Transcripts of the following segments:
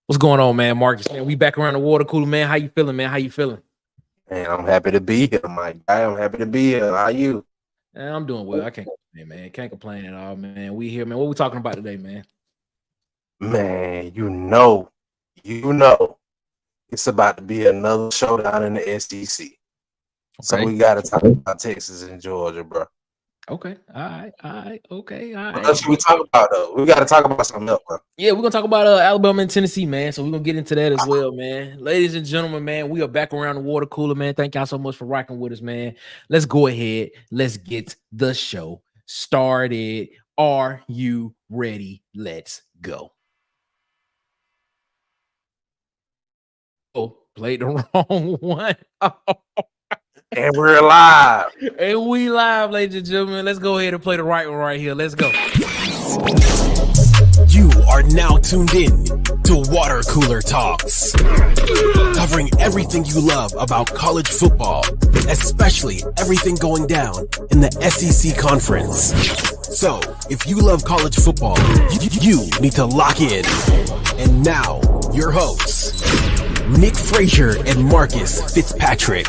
What's going on, man? Marcus, man, we back around the water cooler, man. How you feeling, man? How you feeling? Man, I'm happy to be here, my guy. I'm happy to be here. How you? I'm doing well. I can't complain, man. Can't complain at all, man. We here, man. What we talking about today, man? Man, it's about to be another showdown in the SEC. So Okay. we got to talk about Texas and Georgia, bro. Okay. All right. Okay. All What right. else should we talk about, though? We got to talk about something else, bro. Yeah, we're gonna talk about Alabama and Tennessee, man. So we're gonna get into that as well, man. Ladies and gentlemen, man, we are back around the water cooler, man. Thank y'all so much for rocking with us, man. Let's go ahead. Let's get the show started. Are you ready? Let's go. Oh, played the wrong one. And we're live. And we live, ladies and gentlemen. Let's go ahead and play the right one right here. Let's go. You are now tuned in to Water Cooler Talks, covering everything you love about college football, especially everything going down in the SEC Conference. So, if you love college football, you need to lock in. And now, your hosts, Nick Frazier and Marcus Fitzpatrick.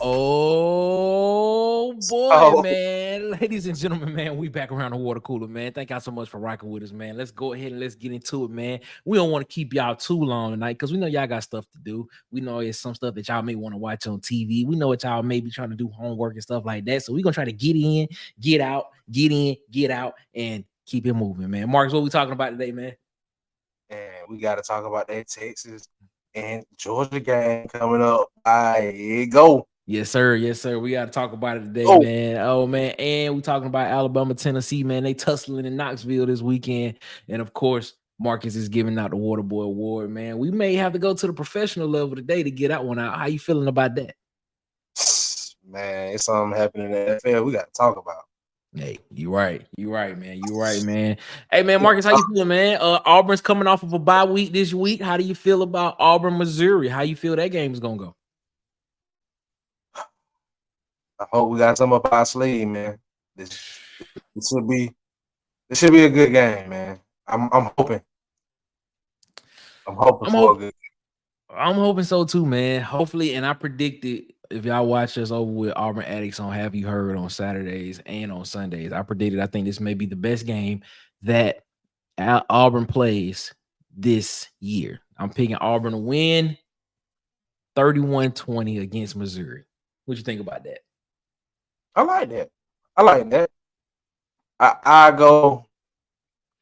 Oh boy, man. Ladies and gentlemen, man, we back around the water cooler, man. Thank y'all so much for rocking with us, man. Let's go ahead and let's get into it, man. We don't want to keep y'all too long tonight because we know y'all got stuff to do. We know it's some stuff that y'all may want to watch on TV. We know what y'all may be trying to do homework and stuff like that. So we're gonna try to get in, get out, get in, get out, and keep it moving, man. Marcus, what we talking about today, man? And we got to talk about that Texas and Georgia game coming up. Here you go. Yes, sir. Yes, sir. We got to talk about it today, man. Oh, man. And we talking about Alabama, Tennessee, man. They tussling in Knoxville this weekend. And, of course, Marcus is giving out the Waterboy Award, man. We may have to go to the professional level today to get that one out. How you feeling about that? Man, it's something happening in the NFL we got to talk about. Hey, you're right. You're right, man. You're right, man. Hey, man, Marcus, how you feeling, man? Auburn's coming off of a bye week this week. How do you feel about Auburn, Missouri? How you feel that game is going to go? I hope we got some up our sleeve, man. This should be a good game, man. I'm hoping. I'm hoping for a good game. I'm hoping so too, man. Hopefully, and I predicted if y'all watch us over with Auburn Addicts on Have You Heard on Saturdays and on Sundays, I think this may be the best game that Auburn plays this year. I'm picking Auburn to win 31-20 against Missouri. What you think about that? I like that. I go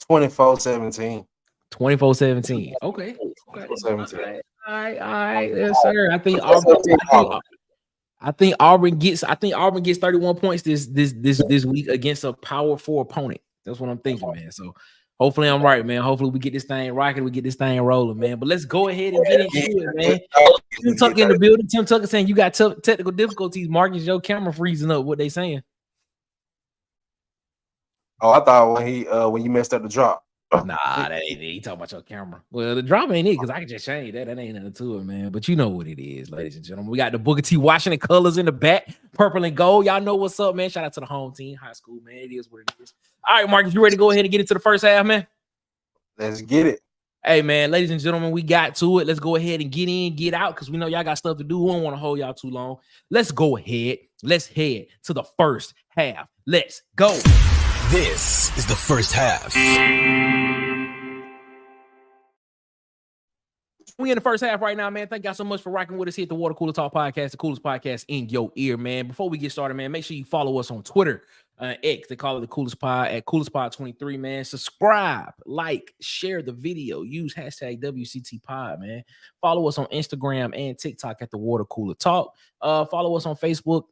24-17. 24-17. Okay. 24-17. All right. Yes, sir. I think Auburn gets 31 points this week against a power 4 opponent. That's what I'm thinking, man. So hopefully I'm right, man. Hopefully we get this thing rocking, we get this thing rolling, man. But let's go ahead and get into it, man. Tim Tucker in the building. Tim Tucker saying you got technical difficulties. Marcus, your camera freezing up. What they saying? Oh, I thought when you messed up the drop. Nah, that ain't it. You talking about your camera. Well, the drop ain't it because I can just change that. That ain't nothing to it, man. But you know what it is, ladies and gentlemen. We got the Booker T Washington colors in the back, purple and gold. Y'all know what's up, man. Shout out to the home team, high school, man. It is what it is. All right, Marcus, you ready to go ahead and get into the first half, man? Let's get it. Hey, man, ladies and gentlemen, we got to it. Let's go ahead and get in, get out, because we know y'all got stuff to do. We don't want to hold y'all too long. Let's go ahead. Let's head to the first half. Let's go. This is the first half. We in the first half right now, man. Thank y'all so much for rocking with us here at the Water Cooler Talk Podcast, the coolest podcast in your ear, man. Before we get started, man, make sure you follow us on Twitter, X. They call it the Coolest Pod at CoolestPod23, man. Subscribe, like, share the video. Use hashtag WCTPod, man. Follow us on Instagram and TikTok at the Water Cooler Talk. Follow us on Facebook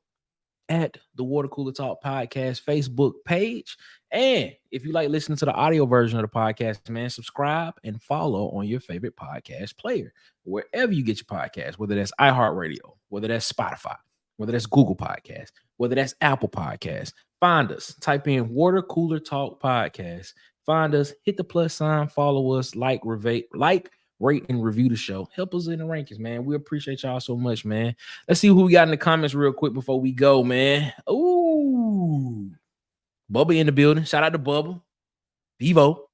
at the Water Cooler Talk Podcast Facebook page. And if you like listening to the audio version of the podcast, man, subscribe and follow on your favorite podcast player, wherever you get your podcast, whether that's iHeartRadio, whether that's Spotify, whether that's Google Podcast, whether that's Apple Podcast. Find us, type in Water Cooler Talk Podcast. Find us, hit the plus sign, follow us, like, rate, and review the show. Help us in the rankings, man. We appreciate y'all so much, man. Let's see who we got in the comments real quick before we go, man. Ooh. Bubba in the building. Shout out to Bubba. Bevo.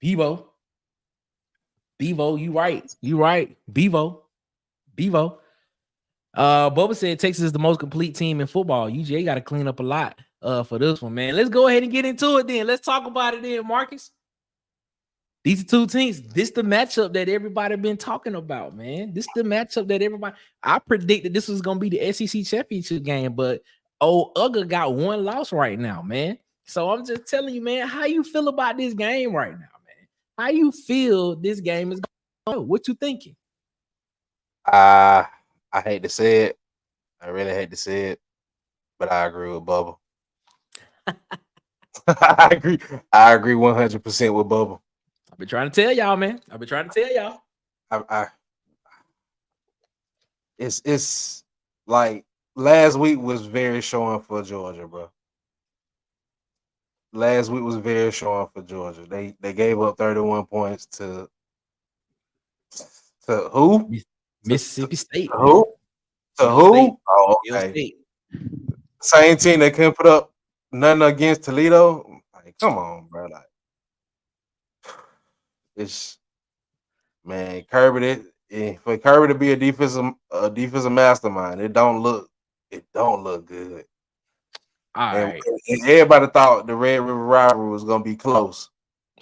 You right. Bevo. Bubba said Texas is the most complete team in football. UGA got to clean up a lot for this one, man. Let's go ahead and get into it then. Let's talk about it then, Marcus. These are two teams. This the matchup that everybody been talking about, man. This the matchup that everybody. I predicted this was gonna be the SEC championship game, but Uga got one loss right now, man. So I'm just telling you, man, how you feel about this game right now, man? How you feel this game is going? What you thinking? I hate to say it. I really hate to say it, but I agree with Bubba. I agree 100% with Bubba. I've been trying to tell y'all, man. It's like last week was very showing for Georgia, bro. Last week was very showing for Georgia. They gave up 31 points to who? Mississippi State. Who? To who? State. Oh, okay. Same team that couldn't put up nothing against Toledo. Like, come on, bro. Like, it's man, Kirby. For Kirby to be a defensive mastermind, it don't look good. All right. And everybody thought the Red River rivalry was gonna be close.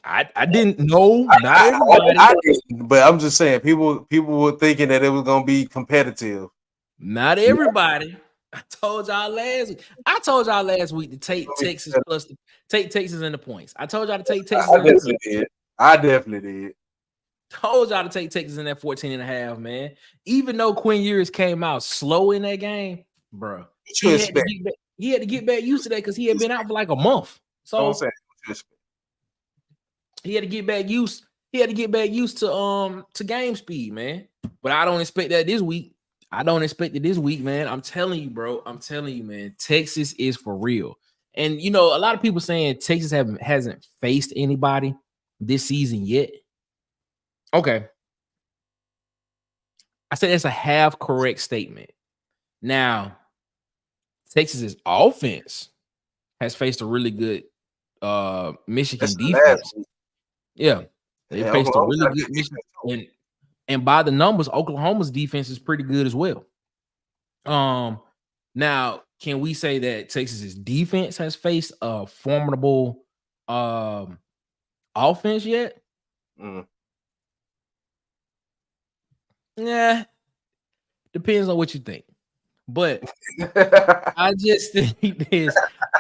I didn't know. Not everybody. I didn't, but I'm just saying, people were thinking that it was gonna be competitive. Not everybody. I told y'all last week to take Texas take Texas in the points. I told y'all to take Texas. I definitely did. Told y'all to take Texas in that 14.5, man. Even though Quinn Ewers came out slow in that game, bro. He had to get back used to that because he had been out for like a month. So he had to get back used. He had to get back used to game speed, man. But I don't expect that this week. I don't expect it this week, man. I'm telling you, bro. I'm telling you, man. Texas is for real. And you know, a lot of people saying Texas hasn't faced anybody this season yet. Okay. I said that's a half correct statement. Now, Texas's offense has faced a really good Michigan defense. Yeah. They faced a really good Michigan. And by the numbers, Oklahoma's defense is pretty good as well. Now, can we say that Texas's defense has faced a formidable offense yet? Yeah, depends on what you think. But I just think this.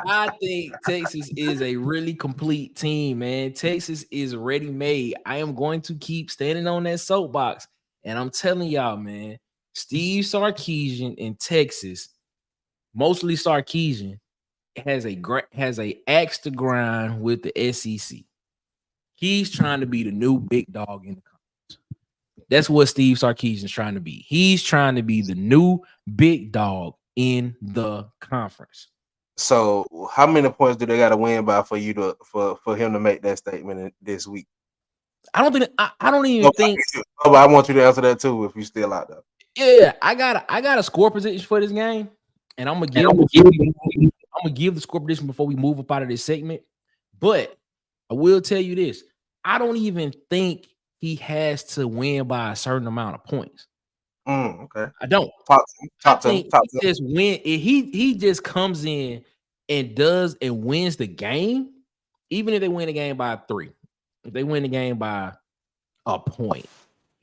I think Texas is a really complete team, man. Texas is ready-made. I am going to keep standing on that soapbox, and I'm telling y'all, man, Steve Sarkisian in Texas, mostly Sarkisian, has a axe to grind with the SEC. He's trying to be the new big dog in the conference. That's what Steve Sarkisian is trying to be. He's trying to be the new big dog in the conference. So, how many points do they got to win by for you to for him to make that statement this week? I don't think. I don't even think. But I want you to answer that too if you're still out there. Yeah, I got a score position for this game, and I'm gonna give the score prediction before we move up out of this segment. But I will tell you this: I don't even think he has to win by a certain amount of points. Okay. I don't. Top just win. He just comes in and does and wins the game, even if they win the game by 3. If they win the game by a point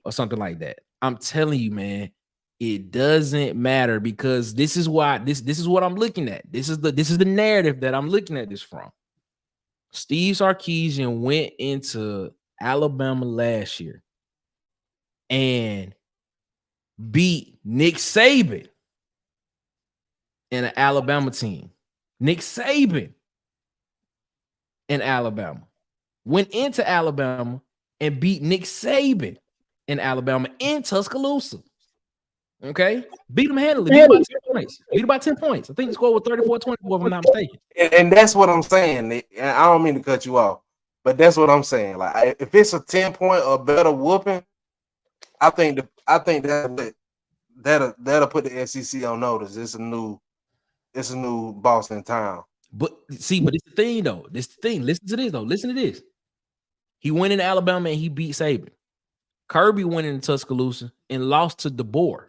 or something like that, I'm telling you, man, it doesn't matter because this is why this is what I'm looking at. This is the narrative that I'm looking at this from. Steve Sarkisian went into Alabama last year and beat Nick Saban in an Alabama team. Nick Saban in Alabama went into Alabama and beat Nick Saban in Alabama in Tuscaloosa. Okay, beat him handily. Beat him by 10 points. I think the score was 34-24, if I'm not mistaken. And that's what I'm saying. And I don't mean to cut you off, but that's what I'm saying. Like, if it's a 10-point or better whooping, I think that'll put the SEC on notice. It's a new boss in town. But see, but it's the thing though. This the thing. Listen to this though. Listen to this. He went into Alabama and he beat Saban. Kirby went into Tuscaloosa and lost to DeBoer.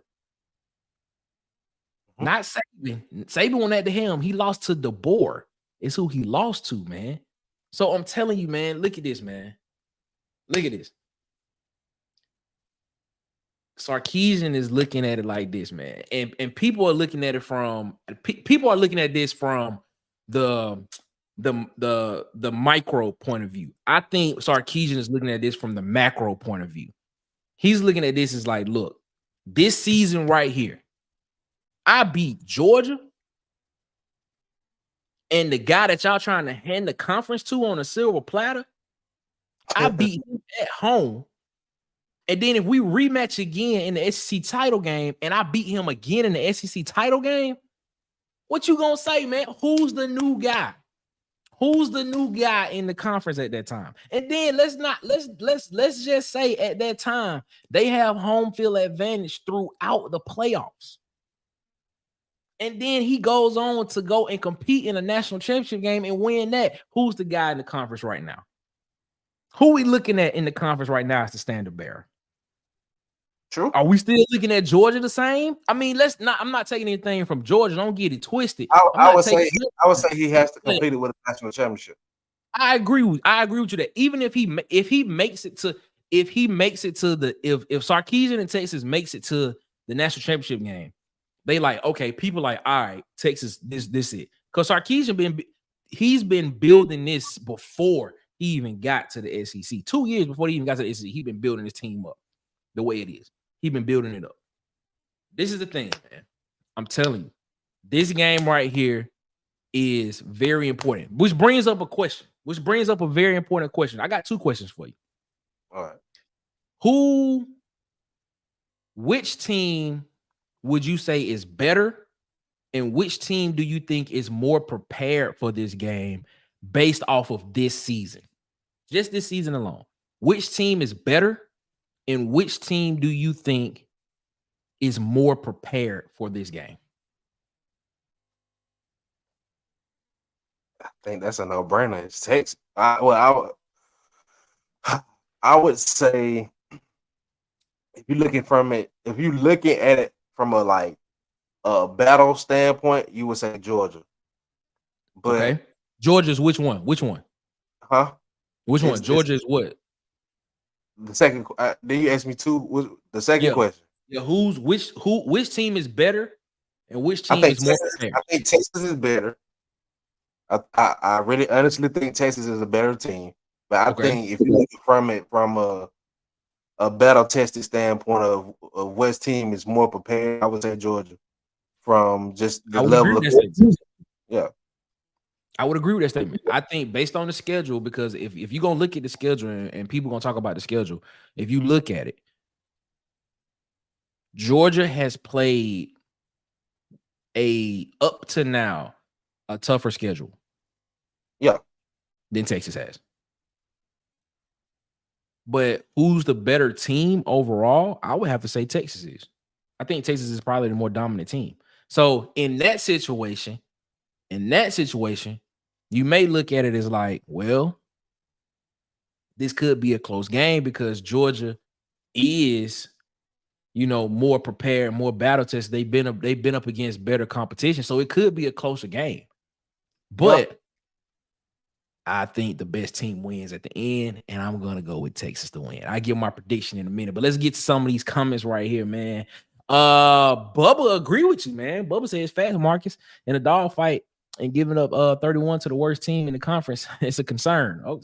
Not Saban. Saban went at the helm. He lost to DeBoer. It's who he lost to, man. So I'm telling you, man, look at this, man. Look at this. Sarkisian is looking at it like this, man. And people are looking at it from people are looking at this from the micro point of view. I think Sarkisian is looking at this from the macro point of view. He's looking at this as like, look, this season right here, I beat Georgia, and the guy that y'all trying to hand the conference to on a silver platter, I beat him at home. And then if we rematch again in the SEC title game and I beat him again in the SEC title game, what you gonna say, man? Who's the new guy? Who's the new guy in the conference at that time? And then let's just say at that time they have home field advantage throughout the playoffs. And then he goes on to go and compete in a national championship game and win that. Who's the guy in the conference right now? Who we looking at in the conference right now as the standard bearer? True. Are we still looking at Georgia the same? I mean, I'm not taking anything from Georgia. Don't get it twisted. I would say he has to compete with a national championship. I agree with you that even if he makes it to if Sarkisian and Texas makes it to the national championship game, they like, okay, people like, all right, Texas, this it. Because Sarkisian he's been building this before he even got to the SEC. 2 years before he even got to the SEC, he's been building his team up the way it is. He's been building it up. This is the thing, man. I'm telling you, this game right here is very important, which brings up a very important question. I got 2 questions for you. All right. Which team would you say is better, and which team do you think is more prepared for this game based off of this season? Just this season alone. Which team is better, and which team do you think is more prepared for this game? I think that's a no-brainer. It's Texas. I would say if you're looking at it from a battle standpoint, you would say Georgia. But okay. Georgia's which one? Which one? Huh? Which one? Georgia is what? The second. Then you asked me 2. The second question. Yeah. Which team is better, and which team is more prepared? I think Texas is better. I really honestly think Texas is a better team, but I think if you look from a battle tested standpoint of which team is more prepared, I would say Georgia. From just the level of I would agree with that statement. I think based on the schedule, because if you're gonna look at the schedule and people gonna talk about the schedule, if you look at it, Georgia has played up to now a tougher schedule. Yeah. Than Texas has. But who's the better team overall? I would have to say Texas is. I think Texas is probably the more dominant team. So in that situation, you may look at it as like, well, this could be a close game because Georgia is, more prepared, more battle tested. They've been up against better competition, so it could be a closer game. But I think the best team wins at the end, and I'm gonna go with Texas to win. I give my prediction in a minute, but let's get to some of these comments right here, man. Bubba agree with you, man. Bubba says fast Marcus in a dog fight and giving up 31 to the worst team in the conference. It's a concern. Oh,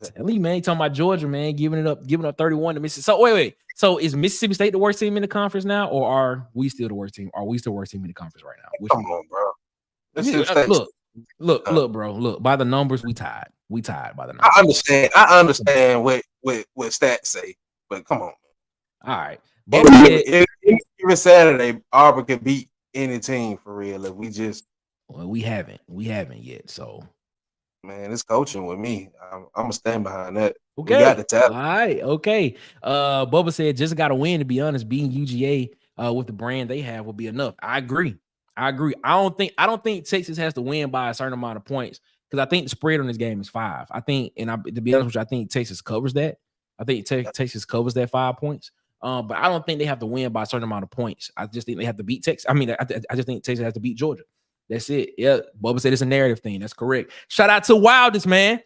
tell me, man. You talking about Georgia, man, giving up 31 to Mississippi. So wait. So is Mississippi State the worst team in the conference now, or are we still the worst team? Are we still the worst team in the conference right now? Come on, bro. Look, bro. Look, by the numbers, we tied. We tied by the numbers. I understand what stats say, but come on. All right. Even Saturday, Auburn could beat any team for real. If we just we haven't yet. So, man, it's coaching with me. I'm gonna stand behind that. Okay. We got the talent. All right. Okay. Bubba said just got to win. To be honest, being UGA with the brand they have will be enough. I agree. I agree. I don't think Texas has to win by a certain amount of points because I think the spread on this game is 5. I think, to be honest with you, I think Texas covers that. I think Texas covers that 5 points. But I don't think they have to win by a certain amount of points. I just think they have to beat Texas. I mean, I just think Texas has to beat Georgia. That's it. Yeah, Bubba said it's a narrative thing. That's correct. Shout out to Wildest, man.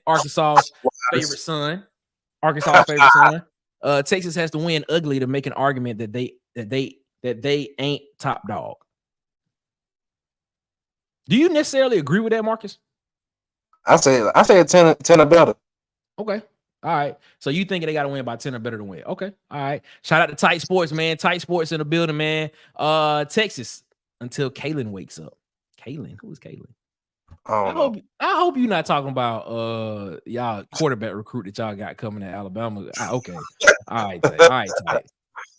Arkansas's favorite son. Texas has to win ugly to make an argument that they ain't top dog. Do you necessarily agree with that, Marcus? I say 10 or better. Okay. All right. So you think they got to win by 10 or better to win. Okay. All right. Shout out to Tight Sports, man. Tight Sports in the building, man. Texas until Kalen wakes up. Kalen? Who is Kalen? I hope you're not talking about y'all quarterback recruit that y'all got coming to Alabama. Okay. All right, Tight. Okay.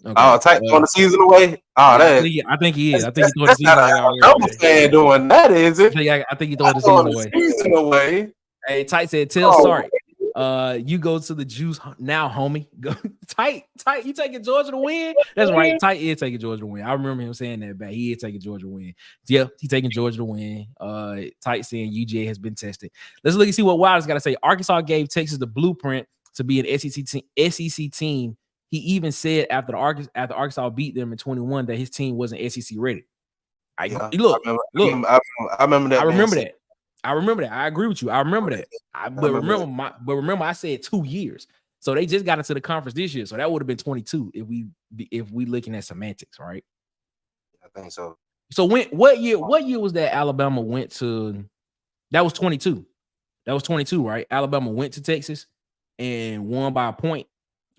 Oh, Tight throwing the season away. Oh, I think he is. I think he's throwing the season away. I'm saying doing that, is it? I think he's throwing the season away. Hey, Tight said, sorry. You go to the juice now, homie. Go Tight. You taking Georgia to win? That's right. Tight is taking Georgia to win. I remember him saying that back. He is taking Georgia to win. Yeah, he's taking Georgia to win. Tight saying UGA has been tested. Let's look and see what Wilder's got to say. Arkansas gave Texas the blueprint to be an SEC team. He even said after Arkansas beat them in 21 that his team wasn't SEC ready. I remember that. I agree with you. I remember that. But remember, I said 2 years. So they just got into the conference this year. So that would have been 22 if we looking at semantics, right? I think so. So what year was that Alabama went to? That was 22. That was 22, right? Alabama went to Texas and won by a point.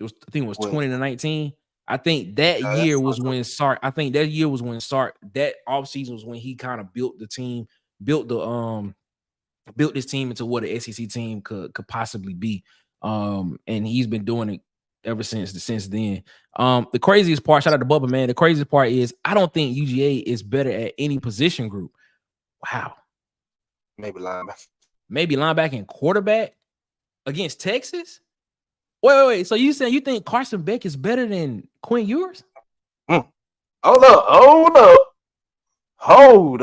I think it was 20-19. I think that year was when Sark. That offseason was when he kind of built the team, built this team into what an SEC team could possibly be. And he's been doing it ever since then. The craziest part, shout out to Bubba, man. The craziest part is I don't think UGA is better at any position group. Wow. Maybe linebacker and quarterback against Texas? Wait. So you saying you think Carson Beck is better than Quinn Ewers? Hold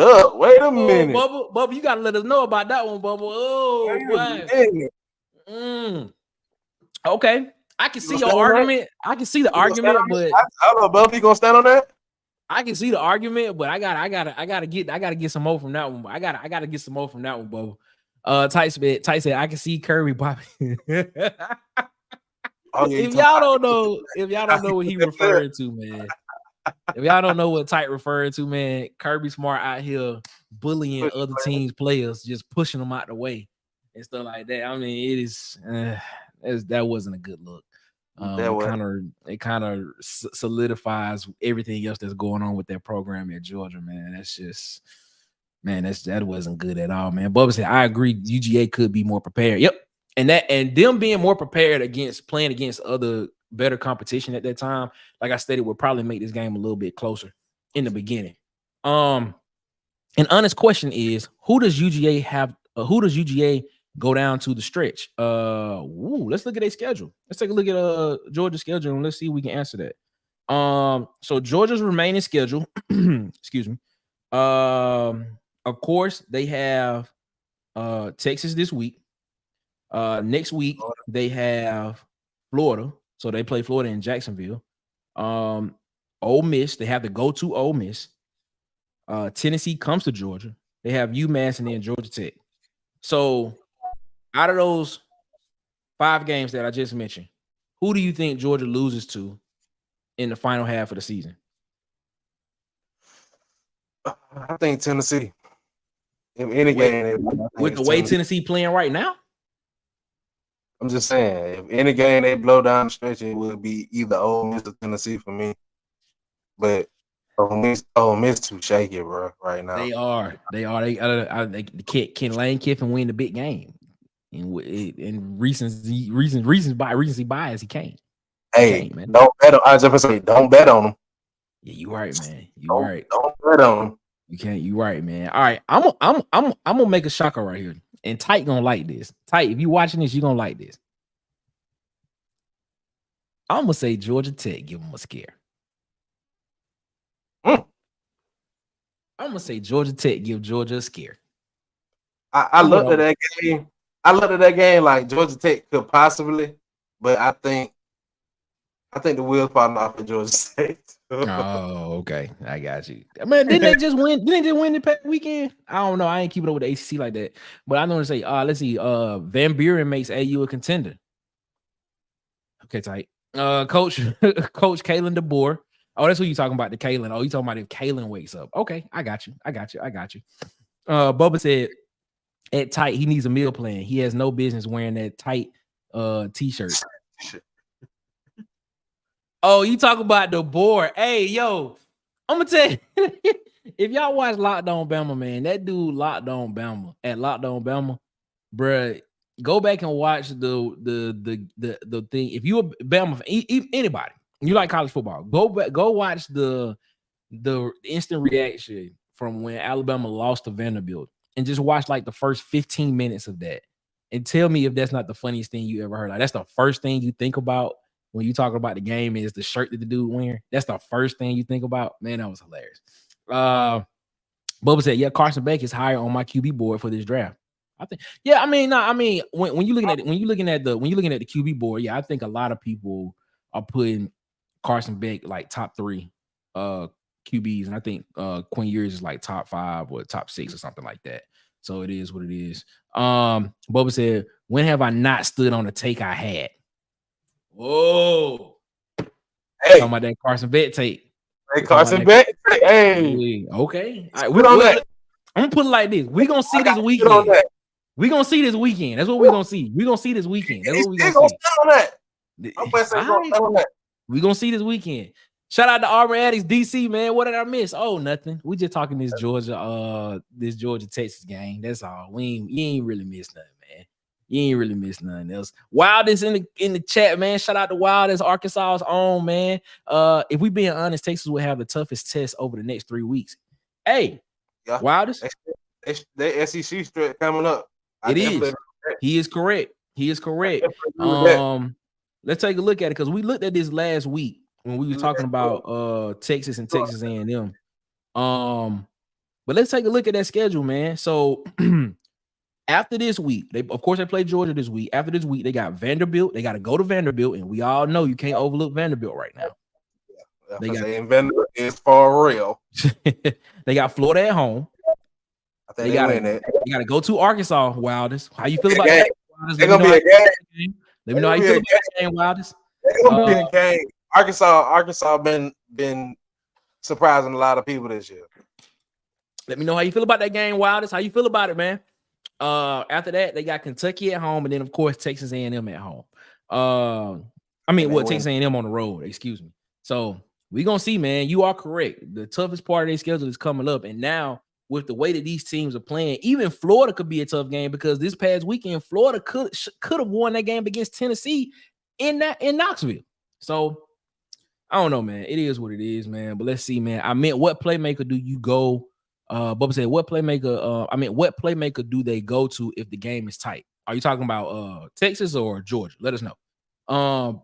up. Wait a minute. Bubba, you gotta let us know about that one, Bubba. Oh, boy. Okay. I can see your argument. I can see the argument, but I don't know, Bubba. You gonna stand on that? I can see the argument, but I gotta get some more from that one. I gotta get some more from that one, Bubba. Tight said I can see Kirby popping. If y'all don't know what he referring to, man. If y'all don't know what Tight referring to, man, Kirby Smart out here bullying other teams' players, just pushing them out the way and stuff like that. I mean, that wasn't a good look. It kind of solidifies everything else that's going on with that program at Georgia, man. That wasn't good at all, man. Bubba said, I agree. UGA could be more prepared. Yep. And them being more prepared playing against other better competition at that time, like I stated, would probably make this game a little bit closer in the beginning. An honest question is, who does UGA go down to the stretch? Let's look at their schedule. Let's take a look at Georgia's schedule and let's see if we can answer that. So Georgia's remaining schedule, excuse me. Of course, they have Texas this week. Next week they have Florida, so they play Florida in Jacksonville. Ole Miss, they have to go to Ole Miss. Tennessee comes to Georgia. They have UMass and then Georgia Tech. So out of those 5 games that I just mentioned, who do you think Georgia loses to in the final half of the season? I think Tennessee. In any game, with the way Tennessee playing right now. I'm just saying, if any game they blow down the stretch, it would be either Ole Miss or Tennessee for me. But Ole Miss too shaky, bro, right now. They are. Can Lane Kiffin win the big game? And recency bias, he can't. Hey, man. Don't bet on. I was just say, don't bet on them. Yeah, you right, man. Right. Don't bet on them. You can't. You right, man. All right, I'm gonna make a shocker right here. And Tight gonna like this. Tight, if you watching this, you gonna like this. I'm gonna say Georgia Tech give them a scare. I'm gonna say Georgia Tech give Georgia a scare. I looked at that game. I looked at that game like Georgia Tech could possibly, but I think the wheels falling off of Georgia State. Oh, okay. I got you. Man, didn't they just win? Didn't they just win the past weekend? I don't know. I ain't keeping up with the ACC like that. But I know to say, let's see. Van Buren makes AU a contender. Okay, tight. Coach Kalen DeBoer. Oh, that's who you talking about, the Kalen. Oh, you talking about if Kalen wakes up. Okay, I got you. Bubba said at tight, he needs a meal plan. He has no business wearing that tight t-shirt. Oh, you talk about DeBoer. Hey, yo, I'm gonna tell you, if y'all watch Locked On Bama, man, that dude Locked On Bama at Locked On Bama, bruh, go back and watch the thing. If you a Bama fan, anybody, you like college football, go watch the instant reaction from when Alabama lost to Vanderbilt, and just watch like the first 15 minutes of that, and tell me if that's not the funniest thing you ever heard. Like, that's the first thing you think about when you talk about the game is the shirt that the dude wearing. That's the first thing you think about. Man, that was hilarious. Bubba said, yeah, Carson Beck is higher on my QB board for this draft. I think, yeah, I mean, when you looking at the QB board, yeah, I think a lot of people are putting Carson Beck like top 3 QBs, and I think Quinn Ewers is like top 5 or top 6 or something like that. So it is what it is. Bubba said, when have I not stood on the take I had? Whoa. Hey. Talking about that Carson Beck tape. Hey, Carson Beck. Hey. Okay. All right. I'm gonna put it like this. We're gonna see this weekend. We're gonna see this weekend. That's what we're gonna see. We're gonna see this weekend. That's what we're gonna see. We're gonna see this weekend. Shout out to Auburn Addicts DC, man. What did I miss? Oh, nothing. We just talking this Georgia Texas game. That's all. You ain't really missed nothing, man. You ain't really missed nothing else. Wildest in the chat, man. Shout out to Wildest, Arkansas's own, man. If we being honest, Texas will have the toughest test over the next 3 weeks. Hey, yeah. Wildest. The SEC straight coming up. It is. He is correct. Let's take a look at it, because we looked at this last week when we were talking about Texas and Texas A&M. But let's take a look at that schedule, man. So after this week, they play Georgia this week. After this week, they got Vanderbilt. They got to go to Vanderbilt, and we all know you can't overlook Vanderbilt right now. Vanderbilt is for real. They got Florida at home. I think they got to go to Arkansas. Wildest, how you feel about that? They're gonna be a game. Let me know how you feel about that game, Wildest. They're gonna be a game. Arkansas been surprising a lot of people this year. Let me know how you feel about that game, Wildest. How you feel about it, man? After that, they got Kentucky at home, and then of course Texas A&M at home. Texas A&M on the road, excuse me. So we're gonna see, man. You are correct. The toughest part of their schedule is coming up, and now with the way that these teams are playing, even Florida could be a tough game, because this past weekend Florida could have won that game against Tennessee in Knoxville. So I don't know, man. It is what it is, man. But let's see, man. What playmaker do you go? Bubba said, what playmaker do they go to if the game is tight? Are you talking about Texas or Georgia? Let us know. I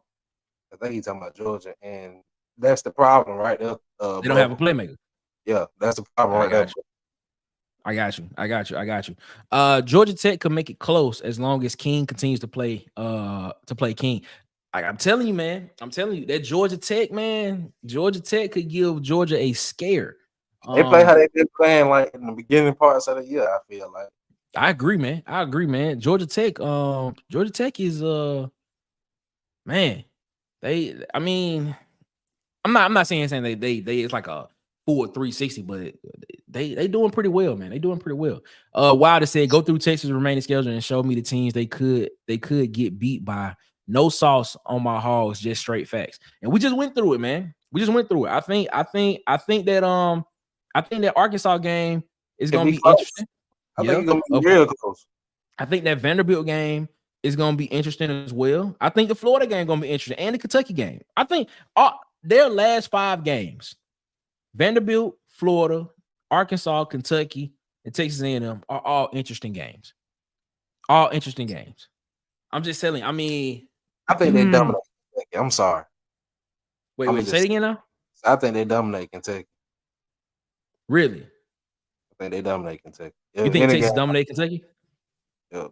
think he's talking about Georgia, and that's the problem, right? They don't have a playmaker. Yeah, that's the problem right there. I got you. Georgia Tech could make it close as long as King continues to play King. I'm telling you, man. That Georgia Tech could give Georgia a scare. They play how they've been playing like in the beginning parts of the year, I feel like. I agree, man. Georgia Tech is man. I'm not saying they it's like a full 360, but they doing pretty well, man. They doing pretty well. Wilder said, go through Texas remaining schedule and show me the teams they could get beat by. No sauce on my hogs, just straight facts. And we just went through it, man. I think that Arkansas game is gonna be interesting. I think it's gonna be real close. I think that Vanderbilt game is gonna be interesting as well. I think the Florida game gonna be interesting, and the Kentucky game. I think their last 5 games, Vanderbilt, Florida, Arkansas, Kentucky, and Texas A&M are all interesting games. I'm just telling you. I think they dominate Kentucky. I'm sorry. Wait, say it again now? I think they dominate Kentucky. Really? I think they dominate Kentucky. You think Texas dominate Kentucky? Yep.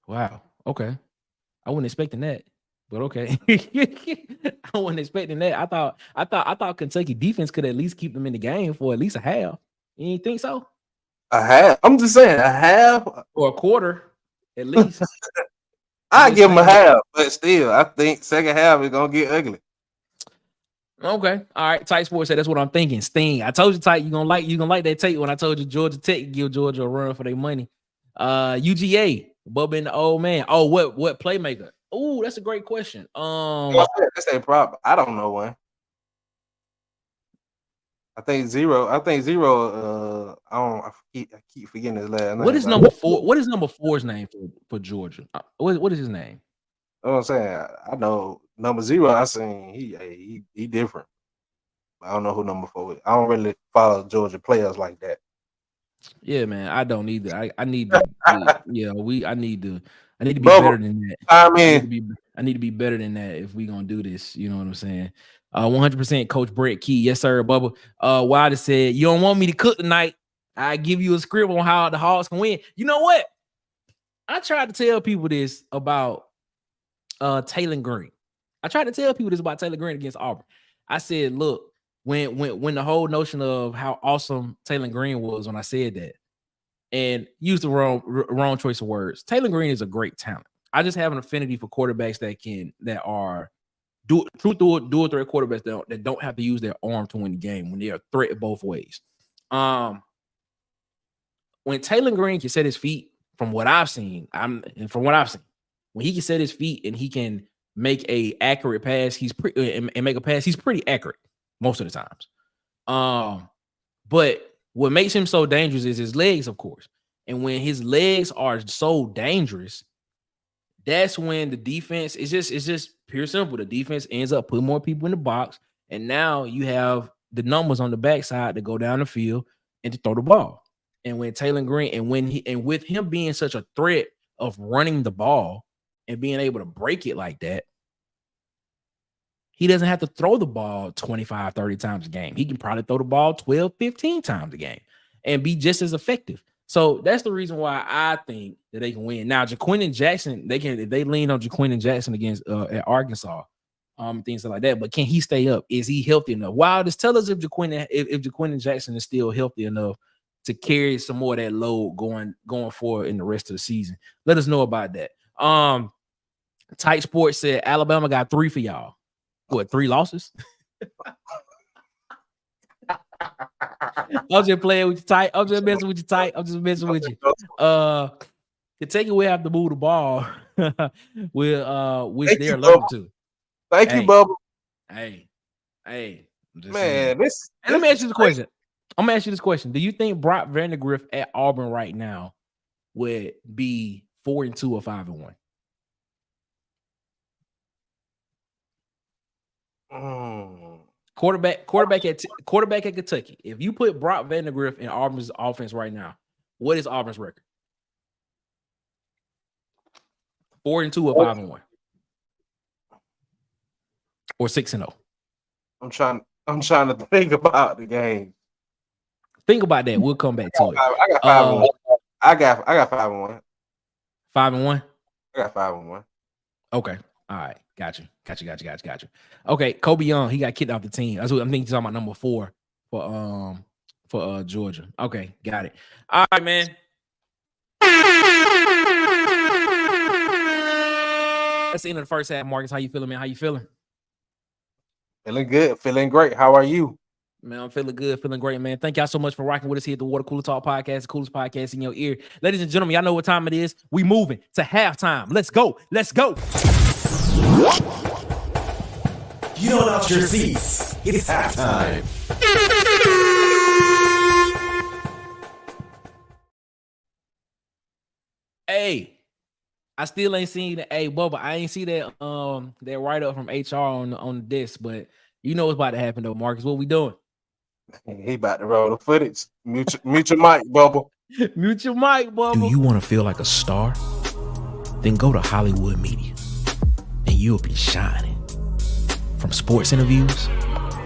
Wow. Okay. I wasn't expecting that, but okay. I wasn't expecting that. I thought Kentucky defense could at least keep them in the game for at least a half. You didn't think so? A half? I'm just saying a half or a quarter, at least. I give them a half, but still, I think second half is gonna get ugly. Okay, all right. Tight Sports said that's what I'm thinking. Sting. I told you, Tight, you gonna like that take when I told you Georgia Tech give Georgia a run for their money. UGA, Bubba and the old man. Oh, what playmaker? Oh, that's a great question. That's their problem. I don't know one. I think zero. I keep forgetting his last name. What is number 4? What is number 4's name for Georgia? What is his name? You know what I'm saying? I know number 0. I seen he different. I don't know who number 4 is. I don't really follow Georgia players like that. Yeah, man, I don't either. I need to. I need to be better than that. I need to be better than that if we gonna do this. You know what I'm saying? 100% Coach Brett Key. Yes, sir, Bubba. Wilder said, you don't want me to cook tonight. I give you a script on how the Hawks can win. You know what? I tried to tell people this about Taylor Green. Against Auburn. I said, look, when the whole notion of how awesome Taylor Green was when I said that, and used the wrong choice of words. Taylor Green is a great talent. I just have an affinity for quarterbacks that are dual threat quarterbacks that don't have to use their arm to win the game when they are a threat both ways. When Taylor Green can set his feet, from what I've seen, when he can set his feet and he can make a accurate pass, he's pretty accurate most of the times. But what makes him so dangerous is his legs, of course. And when his legs are so dangerous, that's when the defense is just pure simple. The defense ends up putting more people in the box, and now you have the numbers on the backside to go down the field and to throw the ball. And when Taylor Green and with him being such a threat of running the ball and being able to break it like that, he doesn't have to throw the ball 25, 30 times a game. He can probably throw the ball 12, 15 times a game and be just as effective. So that's the reason why I think that they can win. Now, Jaquindon Jackson, they lean on Jaquindon Jackson against at Arkansas, things like that. But can he stay up? Is he healthy enough? Wow, just tell us if Jaquindon Jackson is still healthy enough to carry some more of that load going forward in the rest of the season. Let us know about that. Tight Sports said Alabama got 3 for y'all. What, 3 losses? I'm just playing with you, Tight. I'm just messing with you, Tight. I'm just messing with you. Kentucky will have to move the ball. Which they're learning to. Thank you, Bubba. Hey. Man, let me ask you this question. I'm gonna ask you this question. Do you think Brock Vandagriff at Auburn right now would be 4-2 or 5-1? Quarterback at Kentucky. If you put Brock Vandagriff in Auburn's offense right now, what is Auburn's record? 4-2 or 5-1? Or 6-0? I'm trying to think about the game. Think about that. We'll come back to it. I got 5-1. I got 5-1. 5-1? I got 5-1. Okay. All right. Got you. Okay, Kobe Young, he got kicked off the team. That's what I'm thinking. He's talking about number 4 for Georgia. Okay, got it. All right, man. That's the end of the first half, Marcus. How you feeling, man? How you feeling? Feeling good. Feeling great. How are you? Man, I'm feeling good, feeling great, man. Thank y'all so much for rocking with us here at the Water Cooler Talk Podcast, the coolest podcast in your ear. Ladies and gentlemen, y'all know what time it is. We moving to halftime. Let's go. Yield out your seats. It's halftime. Hey, I still ain't seen the Bubba. I ain't see that that write up from HR on the desk, but you know what's about to happen though, Marcus. What we doing? He about to roll the footage. Mute your mic, Bubba. Mute your mic, Bubba. Do you want to feel like a star? Then go to Hollywood Media, and you'll be shining. From sports interviews,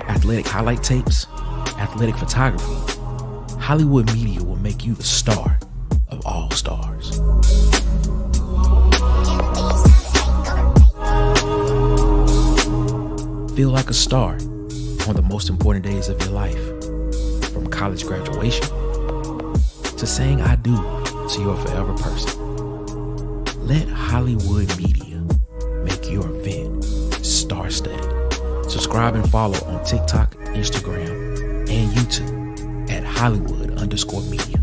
athletic highlight tapes, athletic photography, Hollywood Media will make you the star of all stars. Feel like a star on the most important days of your life, from college graduation to saying I do to your forever person. Let Hollywood Media make your event star-studded. Subscribe and follow on TikTok, Instagram, and YouTube at Hollywood_media.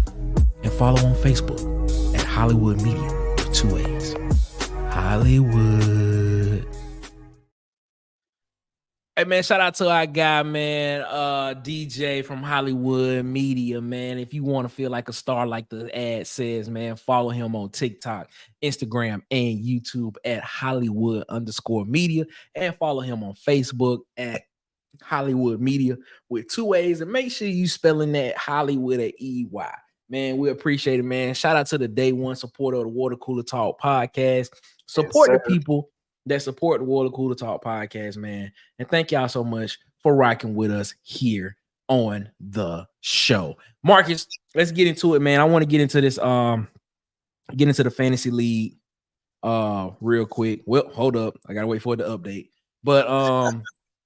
And follow on Facebook at Hollywood Media with 2 A's. Hollywood. Hey man, shout out to our guy, man, DJ from Hollywood Media, man. If you want to feel like a star, like the ad says, man, follow him on TikTok, Instagram, and YouTube at Hollywood_media, and follow him on Facebook at Hollywood Media with 2 A's, and make sure you spelling that Hollywood at EY. Man, we appreciate it, man. Shout out to the day one supporter of the Water Cooler Talk podcast. Support the people that support the Water Cooler Talk podcast, man. And thank y'all so much for rocking with us here on the show. Marcus, let's get into it, man. I want to get into this, get into the fantasy league real quick. Well, hold up. I gotta wait for it to update. But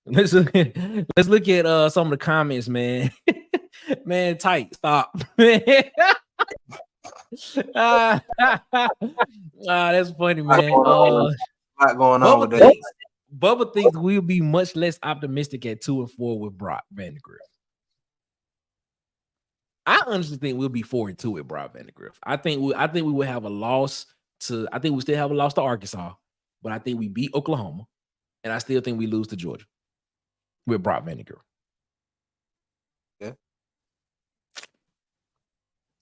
let's look at some of the comments, man. Man, tight, stop. That's funny, man. Not going on with that. Bubba thinks we'll be much less optimistic at 2-4 with Brock Vandegrift. I honestly think we'll be 4-2 with Brock Vandegrift. I think we will have a loss to. I think we still have a loss to Arkansas, but I think we beat Oklahoma, and I still think we lose to Georgia with Brock Vandegrift. Yeah,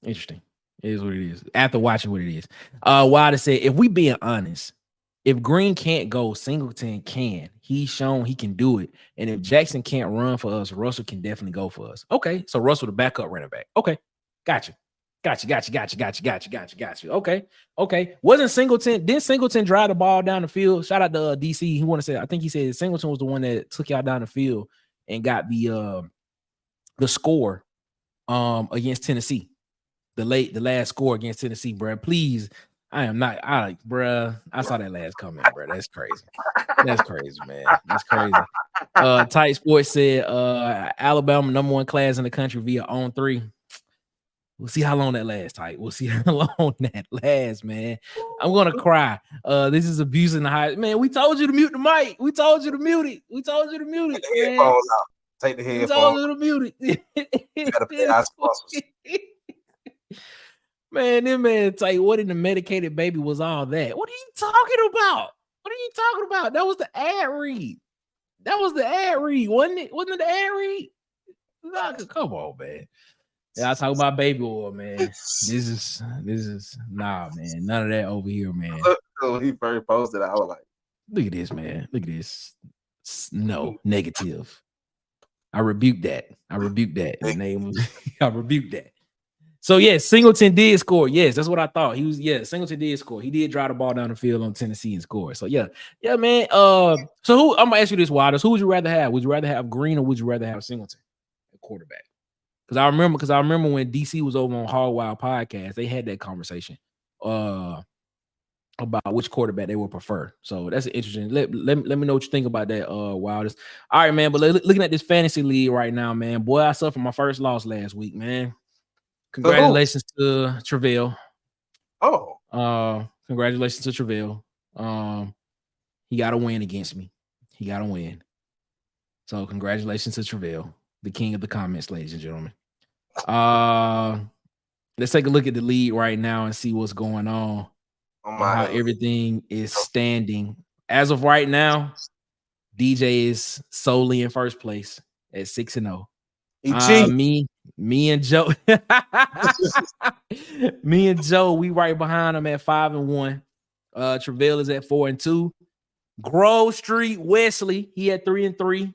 interesting. It is what it is. After watching what it is, Wilder said, if we being honest, if Green can't go, Singleton can. He's shown he can do it. And if Jackson can't run for us, Russell can definitely go for us. Okay, so Russell the backup running back. Okay, gotcha. Okay. Wasn't Singleton? Didn't Singleton drive the ball down the field? Shout out to DC. He want to say, I think he said Singleton was the one that took y'all down the field and got the score against Tennessee. The last score against Tennessee, bro. Please. I saw that last comment, bro. That's crazy. That's crazy, man. That's crazy. Tight Sports said Alabama #1 class in the country via on 3. We'll see how long that lasts, Tight. We'll see how long that lasts, man. I'm gonna cry. This is abusing the high. Man, we told you to mute the mic. We told you to mute it. Take the headphones out. Take the headphones. We told you to mute it. You gotta pay our sponsors. Man, this man tell you what in the medicated baby was all that. What are you talking about? That was the ad read. Wasn't it? Wasn't it the ad read? Come on, man. Yeah, I talk about baby oil, man. This is nah, man. None of that over here, man. When he first posted, I was like, look at this, man. Look at this. No, negative. I rebuke that. The name was I rebuke that. So yes, Singleton did score. Yes, that's what I thought. Singleton did score. He did drive the ball down the field on Tennessee and score. So yeah, man. So I'm gonna ask you this, Waters. Who would you rather have? Would you rather have Green or would you rather have Singleton at quarterback? Because I remember when DC was over on Hard Wild Podcast, they had that conversation about which quarterback they would prefer. So that's interesting. Let me know what you think about that, Wildest. All right, man. But looking at this fantasy league right now, man, boy, I suffered my first loss last week, man. Congratulations to Travell. Congratulations to Travell. He got a win against me. So congratulations to Travell, the king of the comments, ladies and gentlemen. Let's take a look at the league right now and see what's going on. How everything is standing. As of right now, DJ is solely in first place at 6-0. Me and Joe, we right behind him at 5-1. Travell is at 4-2. Grove Street Wesley, he at 3-3.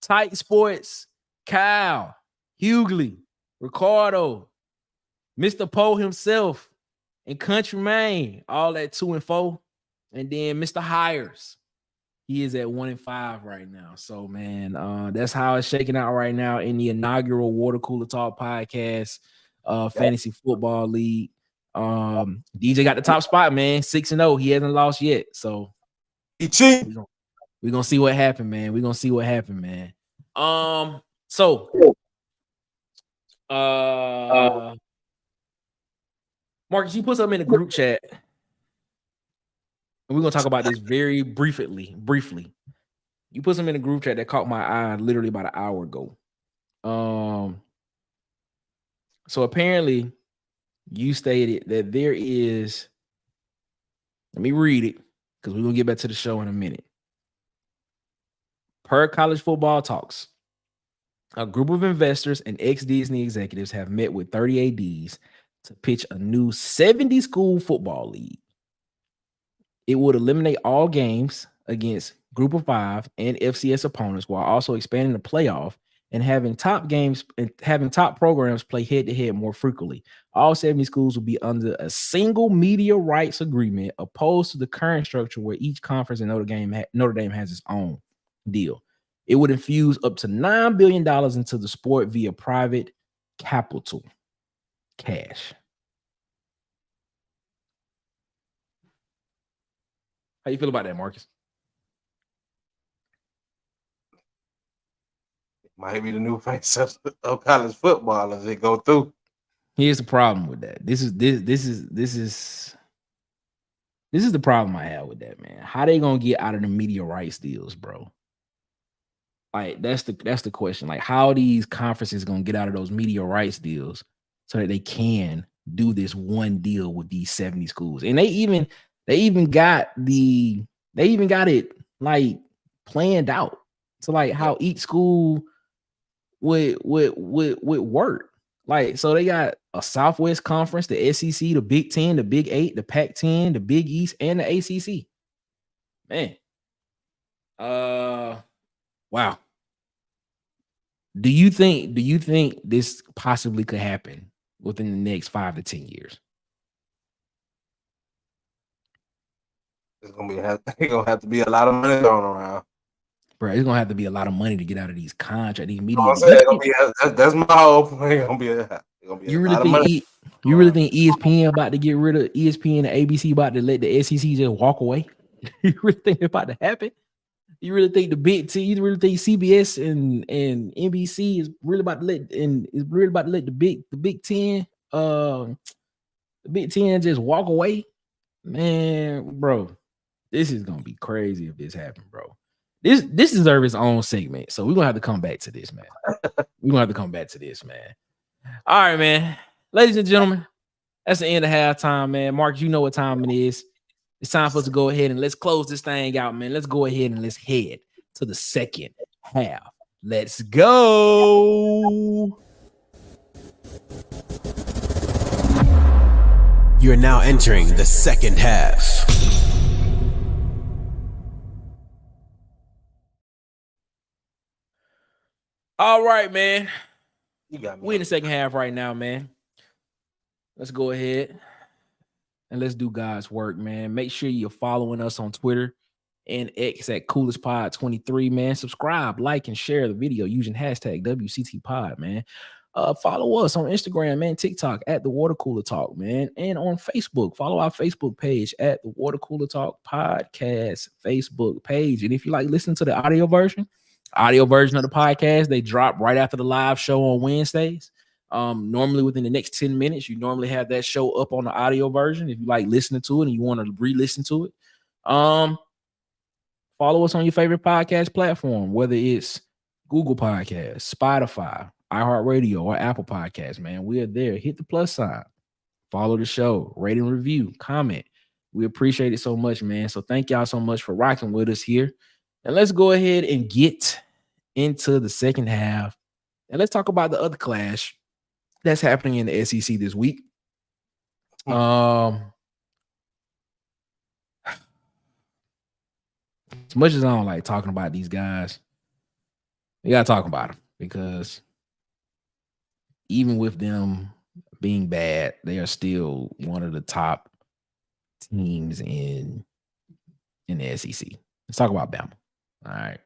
Tight Sports, Kyle, Hughley, Ricardo, Mr. Poe himself, and Country Maine, all at 2-4. And then Mr. Hires, he is at 1-5 right now. So, man, that's how it's shaking out right now in the inaugural Water Cooler Talk podcast. fantasy football league. DJ got the top spot, man. 6-0. He hasn't lost yet. So he cheat. We're gonna see what happened, man. We're gonna see what happened, man. So Marcus, you put something in the group chat. And we're gonna talk about this very briefly. You put something in the group chat that caught my eye literally about an hour ago. So apparently you stated that there is, let me read it because we're gonna get back to the show in a minute. Per College Football Talks, a group of investors and ex-Disney executives have met with 30 ADs to pitch a new 70-school football league. It would eliminate all games against Group of Five and FCS opponents while also expanding the playoff and having top programs play head-to-head more frequently. All 70 schools will be under a single media rights agreement, opposed to the current structure where each conference in Notre Dame has its own deal. It would infuse up to $9 billion into the sport via private capital cash. How you feel about that, Marcus? Might be the new face of college football as they go through. Here's the problem with that. This is the problem I have with that, man. How they gonna get out of the media rights deals, bro? Like that's the question. Like, how are these conferences gonna get out of those media rights deals so that they can do this one deal with these 70 schools? And they even got it like planned out to like how each school would work. Like, so they got a Southwest Conference, the SEC, the Big Ten, the Big Eight, the Pac-10, the Big East, and the ACC. Man, wow. Do you think this possibly could happen within the next 5 to 10 years? It's gonna have to be a lot of money thrown around. Bro, it's gonna have to be a lot of money to get out of these contracts, these media. That's my hope. It's gonna be you really think ESPN about to get rid of ESPN and ABC about to let the SEC just walk away? You really think it's about to happen? You really think the Big Ten? You really think CBS and NBC is really about to let the Big Ten just walk away? Man, bro, this is gonna be crazy if this happens, bro. This deserves its own segment, so we're gonna have to come back to this, man. All right, man. Ladies and gentlemen, that's the end of halftime, man. Mark, you know what time it is. It's time for us to go ahead and let's close this thing out, man. Let's go ahead and let's head to the second half. Let's go. You're now entering the second half. All right, man. We in the second half right now, man. Let's go ahead and let's do God's work, man. Make sure you're following us on Twitter and X at CoolestPod23, man. Subscribe, like, and share the video using hashtag WCTPod, man. Follow us on Instagram, man, TikTok at the Water Cooler Talk, man, and on Facebook. Follow our Facebook page at the Water Cooler Talk Podcast Facebook page. And if you like listening to the audio version of the podcast, they drop right after the live show on Wednesdays. Normally within the next 10 minutes, you normally have that show up on the audio version. If you like listening to it and you want to re-listen to it, follow us on your favorite podcast platform, whether it's Google Podcasts, Spotify, iHeartRadio, or Apple Podcasts, man. We are there. Hit the plus sign. Follow the show. Rate and review. Comment. We appreciate it so much, man. So thank y'all so much for rocking with us here. And let's go ahead and get into the second half. And let's talk about the other clash that's happening in the SEC this week. As much as I don't like talking about these guys, we gotta talk about them because even with them being bad, they are still one of the top teams in the SEC. Let's talk about Bama. All right.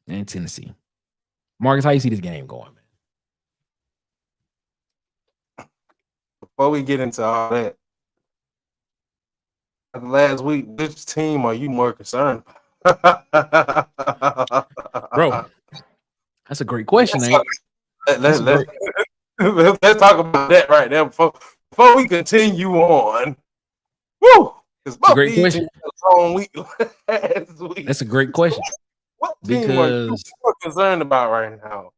And Tennessee. Marcus, how you see this game going, man? before we get into all that, last week, which team are you more concerned about? Bro, that's a great question, ain't it? Let's talk about that right now before we continue on. Woo! Because It's a both great these question. teams had a long week last week. That's a great question. What team are you Because more concerned about right now?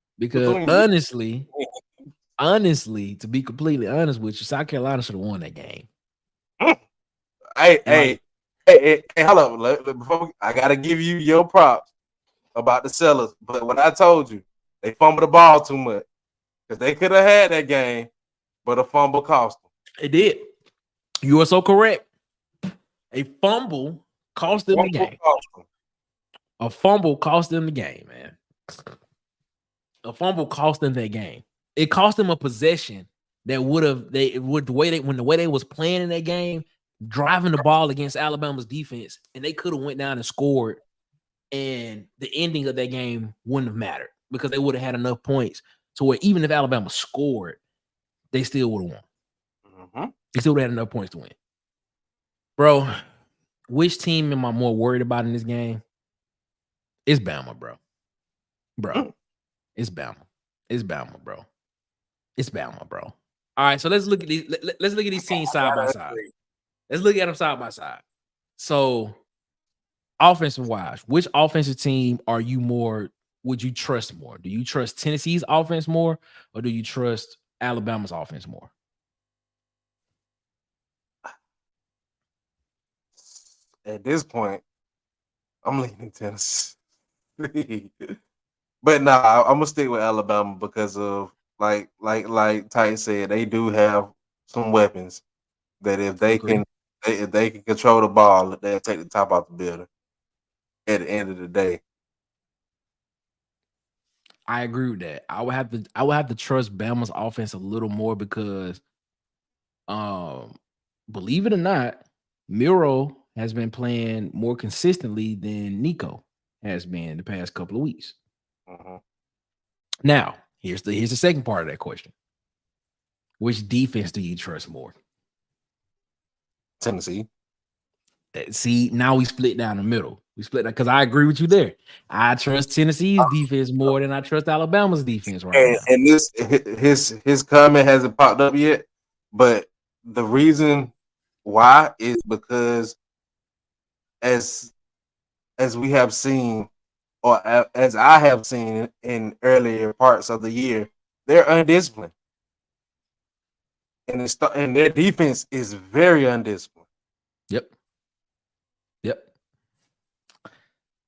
honestly, to be completely honest with you, South Carolina should have won that game. Hey, hold up. I gotta give you your props about the sellers. But what I told you, they fumbled the ball too much. Because they could have had that game, but a fumble cost them. It did. You are so correct. A fumble cost them the game. A fumble cost them the game, man. A fumble cost them that game. It cost them a possession that would have when the way they was playing in that game, driving the ball against Alabama's defense, and they could have went down and scored, and the ending of that game wouldn't have mattered because they would have had enough points to where even if Alabama scored, they still would have won. Mm-hmm. They still would have had enough points to win. Bro, which team am I more worried about in this game? It's Bama, bro. It's Bama. It's Bama, bro. It's Bama, bro. All right, so let's look at these. Let's look at these teams side by side. Let's look at them side by side. So, offensive wise, which offensive team are you more? Would you trust more? Do you trust Tennessee's offense more, or do you trust Alabama's offense more? At this point, I'm leaning Tennessee. But nah, I'm gonna stick with Alabama because of like Titan said, they do have some weapons that if they can control the ball, they'll take the top off the building at the end of the day. I agree with that. I would have to trust Bama's offense a little more because believe it or not, Miro has been playing more consistently than Nico has been the past couple of weeks. Mm-hmm. Now, here's the second part of that question. Which defense do you trust more? Tennessee. See, now we split down the middle. We split because I agree with you there. I trust Tennessee's defense more than I trust Alabama's defense right now. And his comment hasn't popped up yet, but the reason why is because as we have seen, or as I have seen in earlier parts of the year, they're undisciplined, and their defense is very undisciplined. Yep.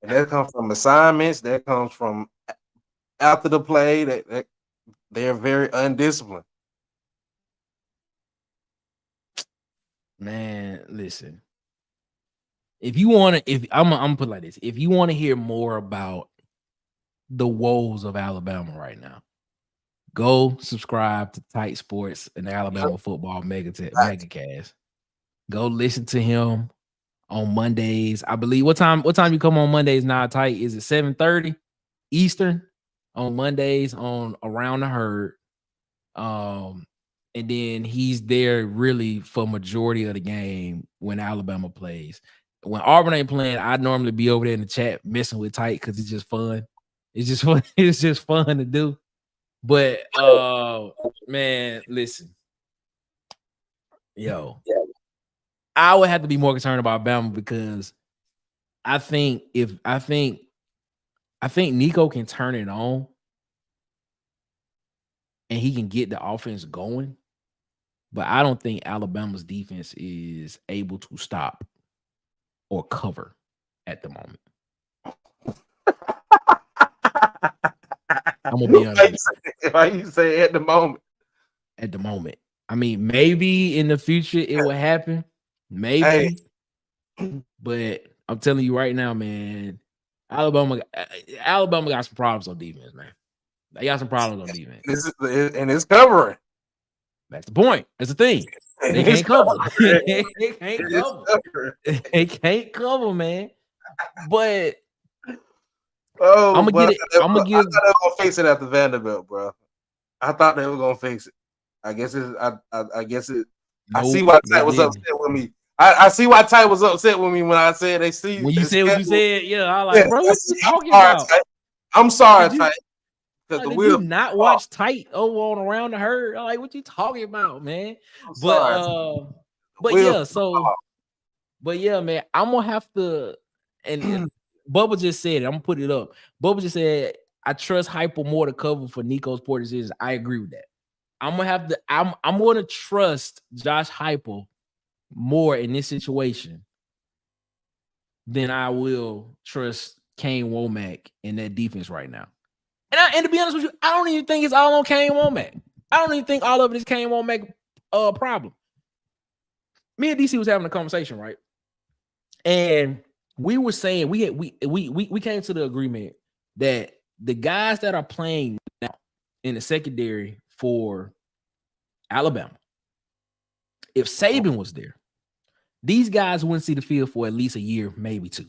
And that comes from assignments. That comes from after the play. That they're very undisciplined. Man, listen. If you want to, I'm gonna put it like this: if you want to hear more about the woes of Alabama right now, go subscribe to Tight Sports and Alabama Football Megacast. Go listen to him on Mondays. I believe what time you come on Mondays now, Tight? Is it 7:30 Eastern on Mondays on Around the Herd? And then he's there really for majority of the game when Alabama plays. When Auburn ain't playing, I'd normally be over there in the chat messing with Tight because it's just fun. It's just fun. It's just fun to do. But man, listen, I would have to be more concerned about Bama because I think Nico can turn it on and he can get the offense going, but I don't think Alabama's defense is able to stop or cover at the moment. I'm gonna be honest. Why you say at the moment? At the moment, I mean, maybe in the future it will happen. Maybe, but I'm telling you right now, man, Alabama got some problems on defense, man. They got some problems on defense. And it's covering. That's the point. That's the thing. They can't cover. They can't cover. They can't cover, man. But I'm gonna get it. I thought they were gonna fix it after Vanderbilt, bro. I thought they were gonna fix it. I guess it. I guess it. Nope, I see why Ty was didn't. upset with me. I see why Ty was upset with me when I said they see. When you said what you said, yeah, I like, Yeah, bro, what you talking sorry, about? Ty. I'm sorry, Did you- Ty. Because the Did wheel. you not watch Tight over on Around the Herd? I'm like, what you talking about, man? I'm sorry, Ty. But wheel- yeah, so, but yeah, man, I'm gonna have to. And Bubba just said it. I'm gonna put it up. Bubba just said, I trust Hyper more to cover for Nico's poor decisions. I agree with that. I'm gonna have to. I'm gonna trust Josh Heupel more in this situation than I will trust Kane Womack in that defense right now. And to be honest with you, I don't even think it's all on Kane Womack. I don't even think all of it is Kane Womack problem. Me and DC was having a conversation, right? And we were saying we came to the agreement that the guys that are playing now in the secondary for Alabama, if Saban was there, these guys wouldn't see the field for at least a year, maybe two.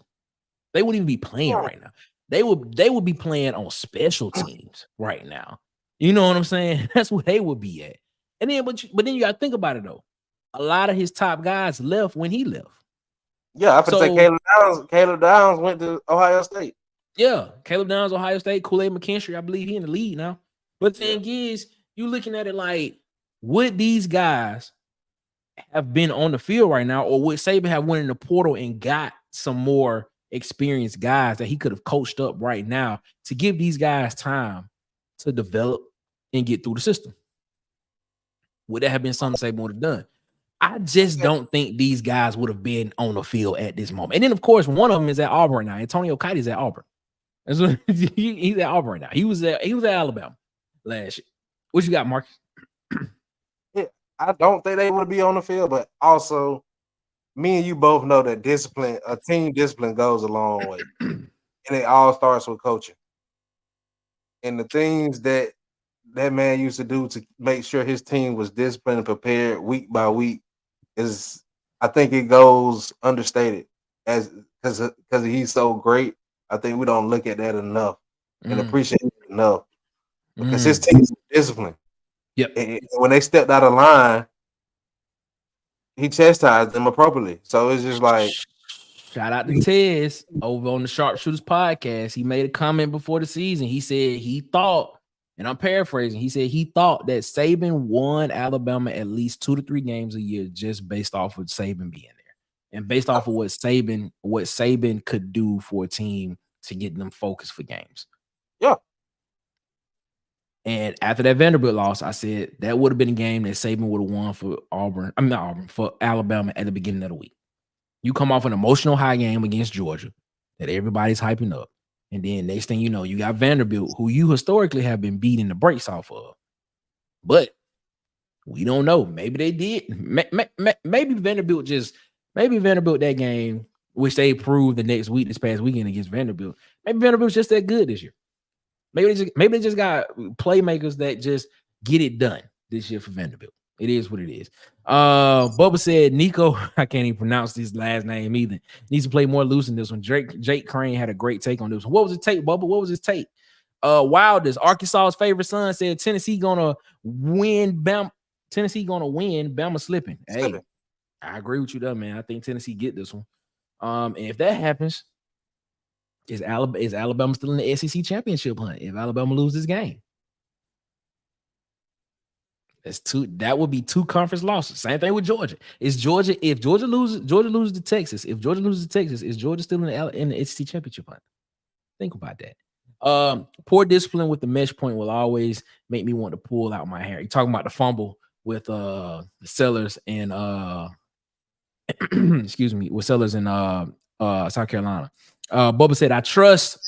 They wouldn't even be playing right now. They would be playing on special teams right now. You know what I'm saying? That's where they would be at. And then, but then you got to think about it though. A lot of his top guys left when he left. Yeah, I could say Caleb Downs. Caleb Downs went to Ohio State. Yeah, Caleb Downs, Ohio State. Kool-Aid McKinstry, I believe he in the league now. But the thing is, you looking at it like, would these guys have been on the field right now, or would Saban have went in the portal and got some more experienced guys that he could have coached up right now to give these guys time to develop and get through the system? Would that have been something Saban would have done? I just don't think these guys would have been on the field at this moment. And then, of course, one of them is at Auburn now. Antonio Kite is at Auburn. He's at Auburn now. He was at Alabama last year. What you got, Marcus? Yeah, I don't think they would be on the field, but also, me and you both know that discipline, a team discipline, goes a long way, and it all starts with coaching. And the things that man used to do to make sure his team was disciplined and prepared week by week is, I think it goes understated as because he's so great. I think we don't look at that enough and appreciate it enough because his team's disciplined. Yep. And when they stepped out of line, he chastised them appropriately. So it's just like, shout out to Tez over on the Sharpshooters podcast. He made a comment before the season. He said he thought, and I'm paraphrasing, he said he thought that Saban won Alabama at least 2 to 3 games a year just based off of Saban being there and based off of what Saban could do for a team to get them focused for games. Yeah. And after that Vanderbilt loss, I said that would have been a game that Saban would have won for for Alabama at the beginning of the week. You come off an emotional high game against Georgia that everybody's hyping up. And then next thing you know, you got Vanderbilt, who you historically have been beating the brakes off of. But we don't know. Maybe they did. Maybe Vanderbilt that game, which they proved the next week, this past weekend against Vanderbilt. Maybe Vanderbilt's just that good this year. Maybe they just got playmakers that just get it done this year for Vanderbilt. It is what it is. Bubba said Nico, I can't even pronounce his last name either, needs to play more loose in this one. Jake Crane had a great take on this one. What was his take, Bubba? What was his take? Wildest, Arkansas's favorite son, said Tennessee gonna win. Tennessee gonna win. Bama slipping. Hey, I agree with you though, man. I think Tennessee get this one. And if that happens, is Alabama still in the SEC championship hunt if Alabama loses this game? That would be 2 conference losses. Same thing with Georgia. If Georgia loses to Texas, is Georgia still in the SEC championship hunt? Think about that. Poor discipline with the mesh point will always make me want to pull out my hair. You're talking about the fumble with Sellers and excuse me, with Sellers in South Carolina. Bubba said, I trust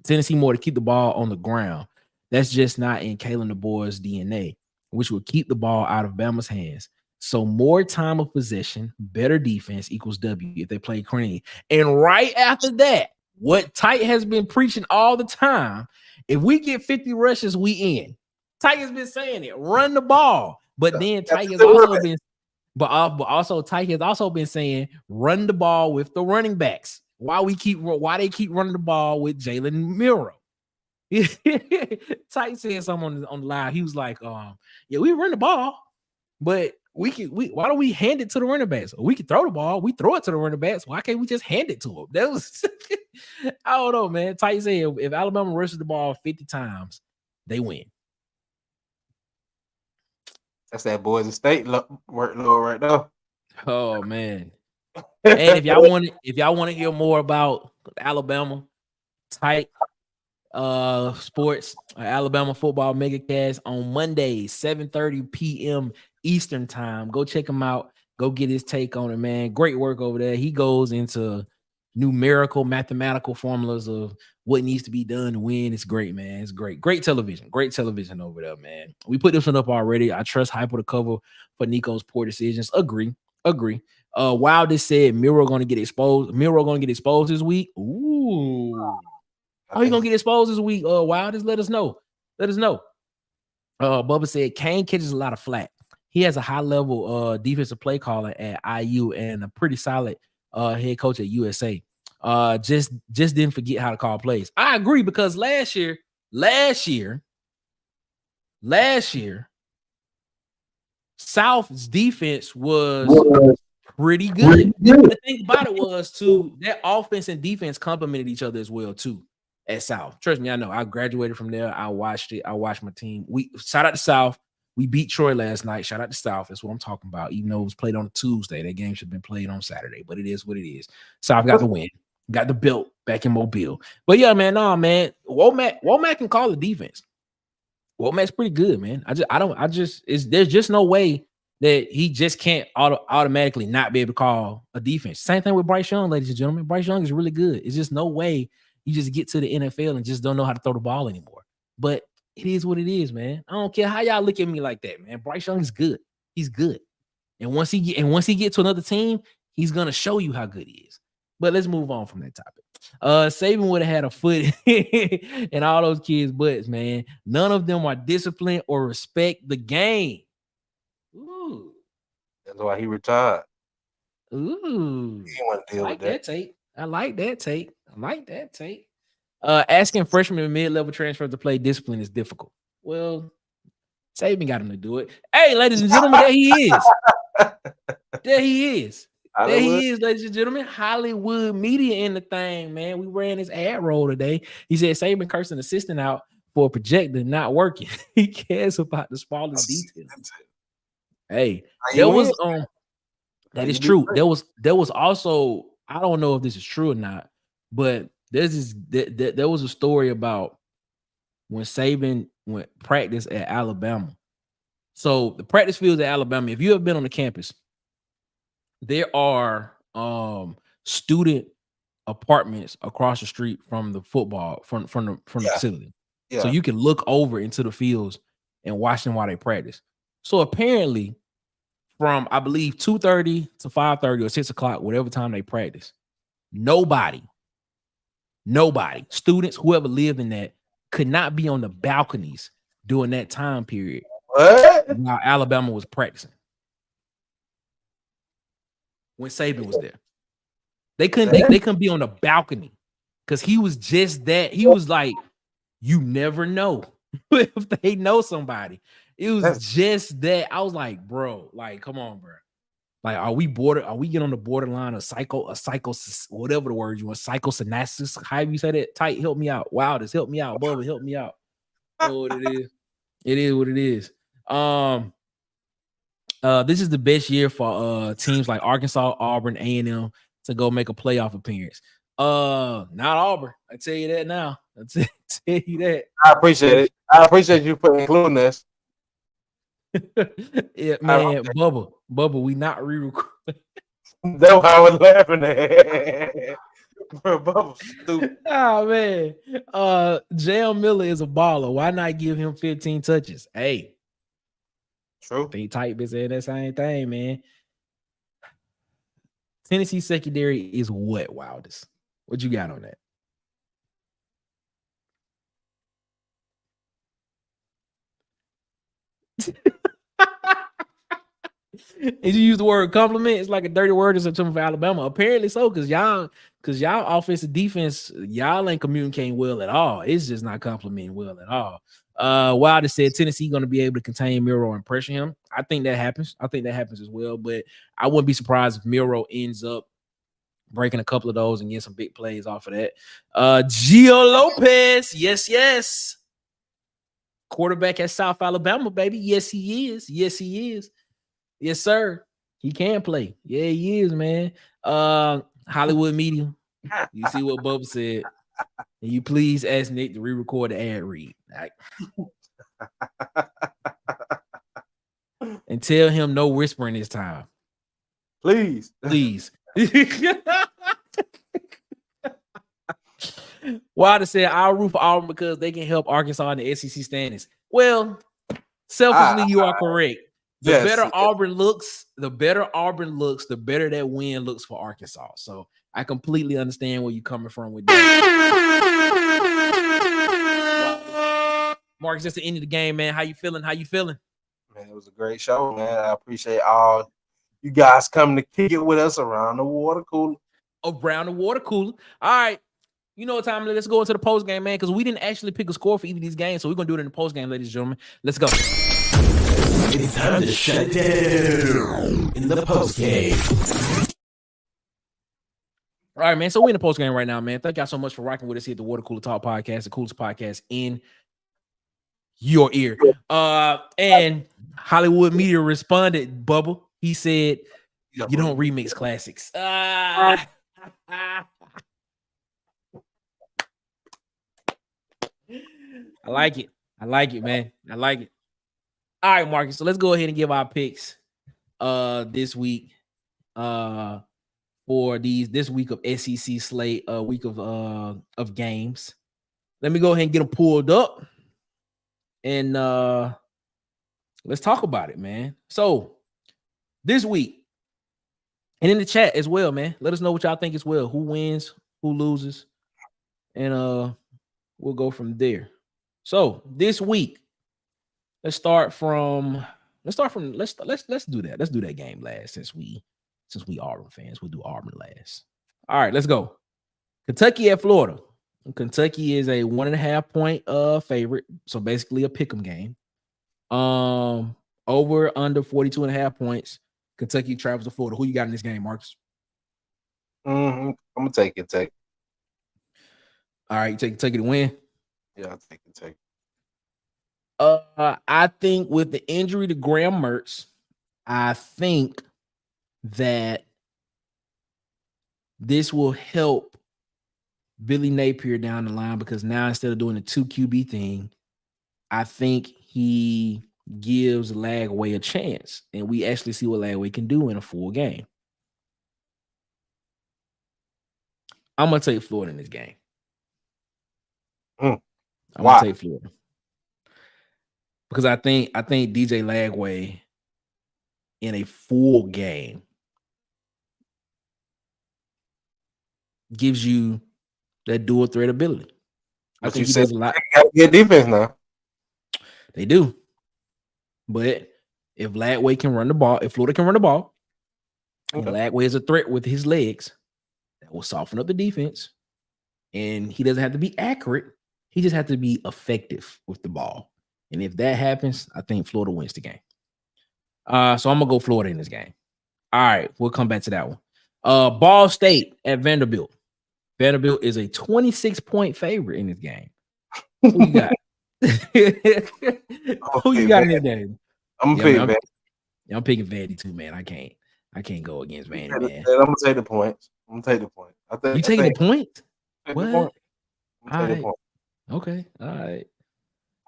Tennessee more to keep the ball on the ground. That's just not in Kalen DeBoer's DNA, which will keep the ball out of Bama's hands. So more time of possession, better defense equals W if they play clean. And right after that, what Tight has been preaching all the time, if we get 50 rushes, we in. Tight has been saying it, run the ball. But then Tight has also been, Tight has also been saying, run the ball with the running backs. Why they keep running the ball with Jalen Milroe. Tight said something on the live. He was like, yeah, we run the ball, but why don't we hand it to the running backs? We can throw the ball, we throw it to the running backs. Why can't we just hand it to them? That was I don't know, man. Tight said if Alabama rushes the ball 50 times, they win. That's that Boise State workload right now. Oh man. And if y'all want to hear more about Alabama Tight sports, Alabama football megacast on Mondays, 7:30 p.m. Eastern time. Go check him out. Go get his take on it, man. Great work over there. He goes into numerical, mathematical formulas of what needs to be done to win. It's great, man. It's great. Great television. Great television over there, man. We put this one up already. I trust Hyper to cover for Nico's poor decisions. Agree. Wildest said Miro going to get exposed. Miro going to get exposed this week. Ooh. How you gonna get exposed this week? Wildest, let us know. Bubba said Kane catches a lot of flack. He has a high level defensive play caller at IU and a pretty solid head coach at USA. Just didn't forget how to call plays. I agree because last year, South's defense was pretty good. The thing about it was too that offense and defense complemented each other as well too. At South, trust me, I know. I graduated from there. I watched it. I watched my team. We shout out to South. We beat Troy last night. Shout out to South. That's what I'm talking about. Even though it was played on a Tuesday, that game should have been played on Saturday. But it is what it is. South got the win. Got the belt back in Mobile. But yeah, man, man. Womack can call the defense. Womack's pretty good, man. There's just no way that he just can't automatically not be able to call a defense. Same thing with Bryce Young, ladies and gentlemen. Bryce Young is really good. It's just no way you just get to the NFL and just don't know how to throw the ball anymore. But it is what it is, man. I don't care how y'all look at me like that, man. Bryce Young is good. He's good. And once he get to another team, he's gonna show you how good he is. But let's move on from that topic. Saban would have had a foot in all those kids' butts, man. None of them are disciplined or respect the game. Ooh. That's why he retired. Ooh. He want to deal with that take. I like that take. Asking freshmen and mid-level transfers to play discipline is difficult. Well, Saban got him to do it. Hey, ladies and gentlemen, there he is. There he is, ladies and gentlemen. Hollywood media in the thing, man. We ran his ad roll today. He said Saban cursed an assistant out for a projector not working. He cares about the smallest details. Hey, there was that is true. There was also, I don't know if this is true or not, but there was a story about when Saban went practice at Alabama. So the practice fields at Alabama, if you have been on the campus, there are student apartments across the street from the football from the facility. Yeah. So you can look over into the fields and watch them while they practice. So apparently from, I believe, 2:30 to 5:30 or 6 o'clock, whatever time they practice, nobody, students, whoever lived in that, could not be on the balconies during that time period. What? While Alabama was practicing. When Saban was there. They couldn't be on the balcony because he was just that. He was like, you never know if they know somebody. It was just that. I was like, bro, like, come on, bro. Like, are we getting on the borderline of whatever the word you want, psychosynasis? However you say that, Tight, help me out. Wildest, help me out. Bubba, help me out. Oh, what it is. It is what it is. This is the best year for teams like Arkansas, Auburn, A&M to go make a playoff appearance. Not Auburn. I tell you that now. I tell you that. I appreciate it. I appreciate you for including this. Yeah, man, Bubba, we not re-recording. That's what I was laughing at. Bro, Bubba's stupid. Oh man. Jam Miller is a baller. Why not give him 15 touches? Hey. True. They Tight been saying that same thing, man. Tennessee secondary is what, Wildest? What you got on that? Did you use the word compliment? It's like a dirty word or something for Alabama. Apparently so, because Because y'all offensive defense, y'all ain't communicating well at all. It's just not complimenting well at all. Wilder said Tennessee going to be able to contain Miro and pressure him. I think that happens. I think that happens as well. But I wouldn't be surprised if Miro ends up breaking a couple of those and getting some big plays off of that. Gio Lopez, yes. Quarterback at South Alabama, baby. Yes, he is. Yes, sir. He can play. Yeah, he is, man. Hollywood Medium. You see what Bubba said. Can you please ask Nick to re-record the ad read? Right. And tell him no whispering this time. Please. Wilder said, I'll root for Auburn because they can help Arkansas in the SEC standings. Well, selfishly, you are correct. The better Auburn looks, the better that win looks for Arkansas. So I completely understand where you're coming from with that. Marcus, that's the end of the game, man. How you feeling? Man, it was a great show, man. I appreciate all you guys coming to kick it with us around the water cooler. All right. You know what time it is. Let's go into the post game, man, because we didn't actually pick a score for either of these games. So we're going to do it in the post game, ladies and gentlemen. Let's go. It's time to shut down in the post game. All right, man. So we're in the post game right now, man. Thank y'all so much for rocking with us here at the Water Cooler Talk Podcast, the coolest podcast in your ear. And Hollywood Media responded, Bubba. He said, you don't remix classics. I like it, man. I like it. All right, Marcus. So let's go ahead and give our picks this week for this week of SEC slate, week of games. Let me go ahead and get them pulled up and let's talk about it, man. So this week, and in the chat as well, man, let us know what y'all think as well. Who wins, who loses, and we'll go from there. So this week, let's do that. Let's do that game last since we Auburn fans. We'll do Auburn last. All right, let's go. Kentucky at Florida. Kentucky is a 1.5 point favorite, so basically a pick'em game. Over under 42.5 points. Kentucky travels to Florida. Who you got in this game, Marcus? I'm gonna take Kentucky. All right, you take Kentucky to win. Yeah, I'll take Kentucky. I think with the injury to Graham Mertz, I think that this will help Billy Napier down the line because now instead of doing the 2 QB thing, I think he gives Lagway a chance, and we actually see what Lagway can do in a full game. I'm gonna take Florida in this game. I'm gonna take Florida because I think DJ Lagway in a full game gives you that dual threat ability. I think he does a lot. They got good defense now. They do, but if Lagway can run the ball, if Florida can run the ball, and Lagway is a threat with his legs, that will soften up the defense, and he doesn't have to be accurate. He just has to be effective with the ball. And if that happens, I think Florida wins the game. So I'm going to go Florida in this game. All right, we'll come back to that one. Ball State at Vanderbilt. Vanderbilt is a 26-point favorite in this game. Who you got? Who you got in this game? I'm picking Vandy. I'm picking Vandy too, man. I can't go against Vandy, man. I'm gonna take the points. I think you taking the point? What? I'm taking the point. Okay. All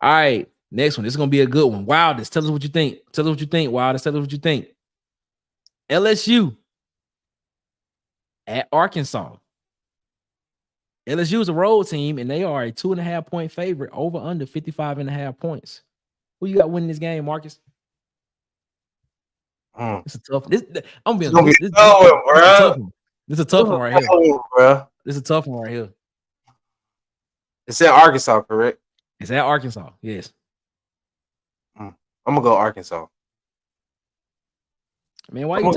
right. Next one. This is gonna be a good one. Wildest. Tell us what you think. Wildest. Tell us what you think. LSU at Arkansas. LSU is a road team, and they are a 2.5 point favorite over under 55.5 points. Who you got winning this game, Marcus? It's a tough. This is a tough one right here. This is a tough one right here. It's at Arkansas, correct? It's at Arkansas. Yes. I'm gonna go Arkansas. Man, why you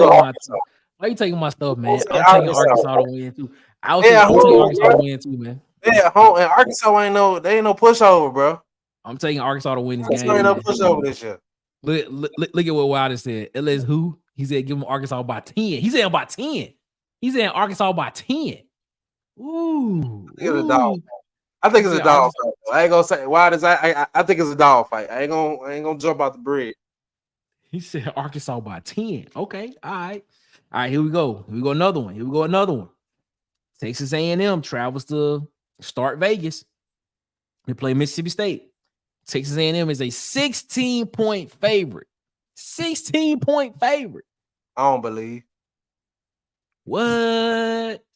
taking my stuff, man? I'm taking Arkansas to win too. I'll take Arkansas to win too, man. Yeah, home and Arkansas ain't no pushover, bro. I'm taking Arkansas to win this Arkansas game. Ain't no pushover this year. Look at what Wilder said. LS who? He said give him Arkansas by 10. He's saying by 10. He's saying Arkansas by 10. Ooh. I think it's a dog fight. I ain't gonna say why does I think it's a dog fight. I ain't gonna jump out the bridge. He said Arkansas by 10. Okay, all right. All right, here we go. Here we go another one. Texas A&M travels to start Vegas. They play Mississippi State. Texas A&M is a 16-point favorite. 16-point favorite. I don't believe. What?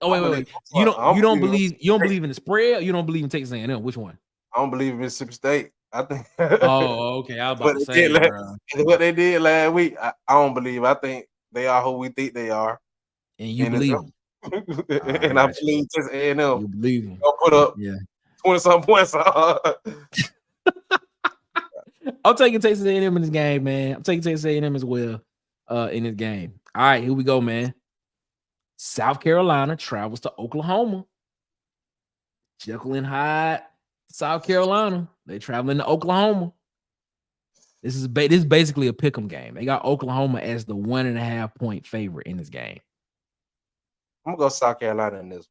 Oh, wait. You don't believe in the spread? Or you don't believe in Texas A&M? Which one? I don't believe in Mississippi State. I think. Oh, okay. I was about to say, what they did last week. I don't believe. I think they are who we think they are. And you believe them. And I believe Texas A&M. You believe them. They'll put up 20-something points. I'm taking Texas A&M in this game, man. I'm taking Texas A&M as well in this game. All right, here we go, man. South Carolina travels to Oklahoma. Jekyll and Hyde, South Carolina. They traveling to Oklahoma. This is basically a pick'em game. They got Oklahoma as the 1.5 point favorite in this game. I'm gonna go South Carolina in this.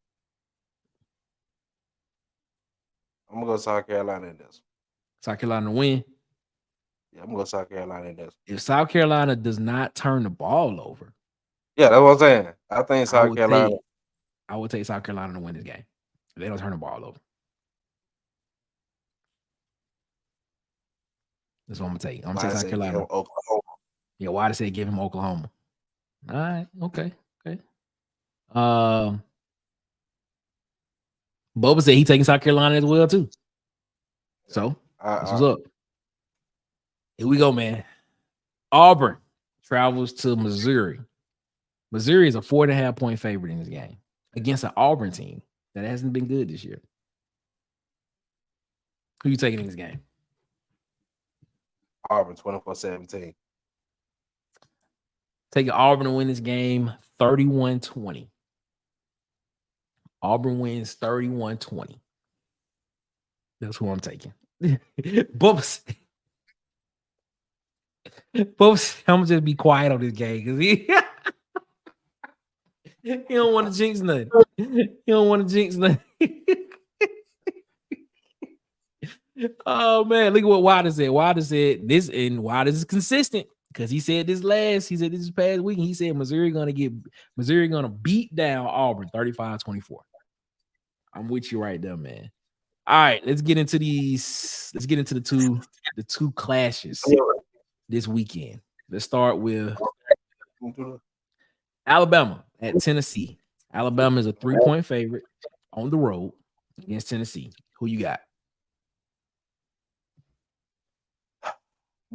South Carolina to win. Yeah, I'm gonna go South Carolina in this. If South Carolina does not turn the ball over, yeah, that's what I'm saying. I think South Carolina. I would take South Carolina to win this game. If they don't turn the ball over. That's what I'm gonna take. I'm gonna take South Carolina. Oklahoma. Yeah, why did say give him Oklahoma? All right, okay. Bubba said he taking South Carolina as well too. So that's what's up. Here we go, man. Auburn travels to Missouri. Missouri is a 4.5 point favorite in this game against an Auburn team that hasn't been good this year. Who you taking in this game? Auburn 24-17. Taking Auburn to win this game 31-20. Auburn wins 31-20. That's who I'm taking. Bubs, I'm gonna just be quiet on this game because he don't want to jinx nothing. Oh man, look at what Wilder said. Wilder said this, and Wilder is consistent because he said this past week. He said Missouri gonna beat down Auburn 35-24. I'm with you right there, man. All right, let's get into these. Let's get into the two clashes this weekend. Let's start with Alabama at Tennessee. Alabama is a 3-point favorite on the road against Tennessee. Who you got?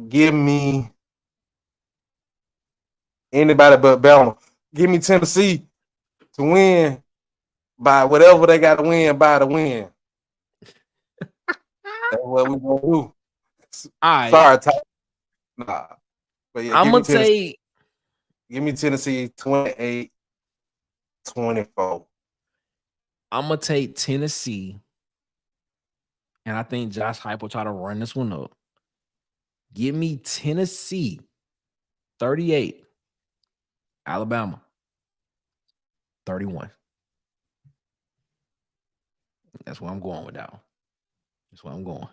Give me anybody but Bama. Give me Tennessee to win by whatever they got to win by the win. That's what we gonna do. All right. Sorry, nah. But yeah, I'm gonna say give me Tennessee 28-24. I'm gonna take Tennessee, and I think Josh Hype will try to run this one up. Give me Tennessee 38, Alabama 31. That's where I'm going with that one. That's where I'm going. All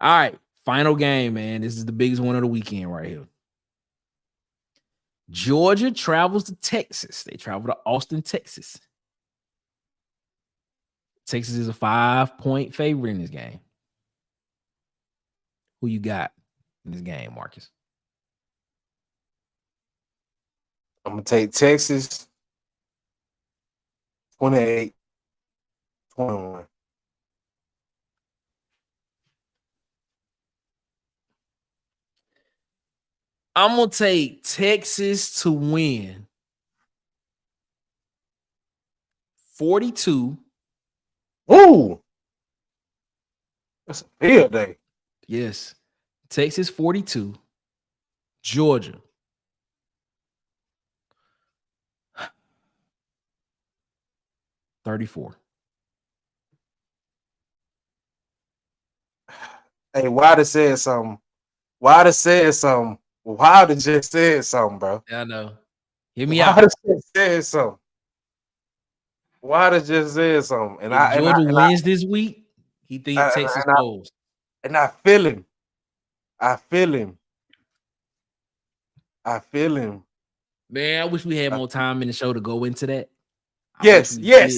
right, final game, man. This is the biggest one of the weekend right here. Georgia travels to Texas. They travel to Austin, Texas. Texas is a 5-point favorite in this game. Who you got in this game, Marcus? I'm gonna take Texas 28-21. I'm gonna take Texas to win 42. Ooh, that's a field day. Yes, Texas 42, Georgia. 34. Hey, Wilder said something. Wilder said something. Wilder just said something, bro. Yeah, I know. Hear me out. Wilder just said something. Wilder just said something. And if Georgia wins this week, he thinks Texas goes. And I feel him. I feel him. Man, I wish we had more time in the show to go into that. Yes. I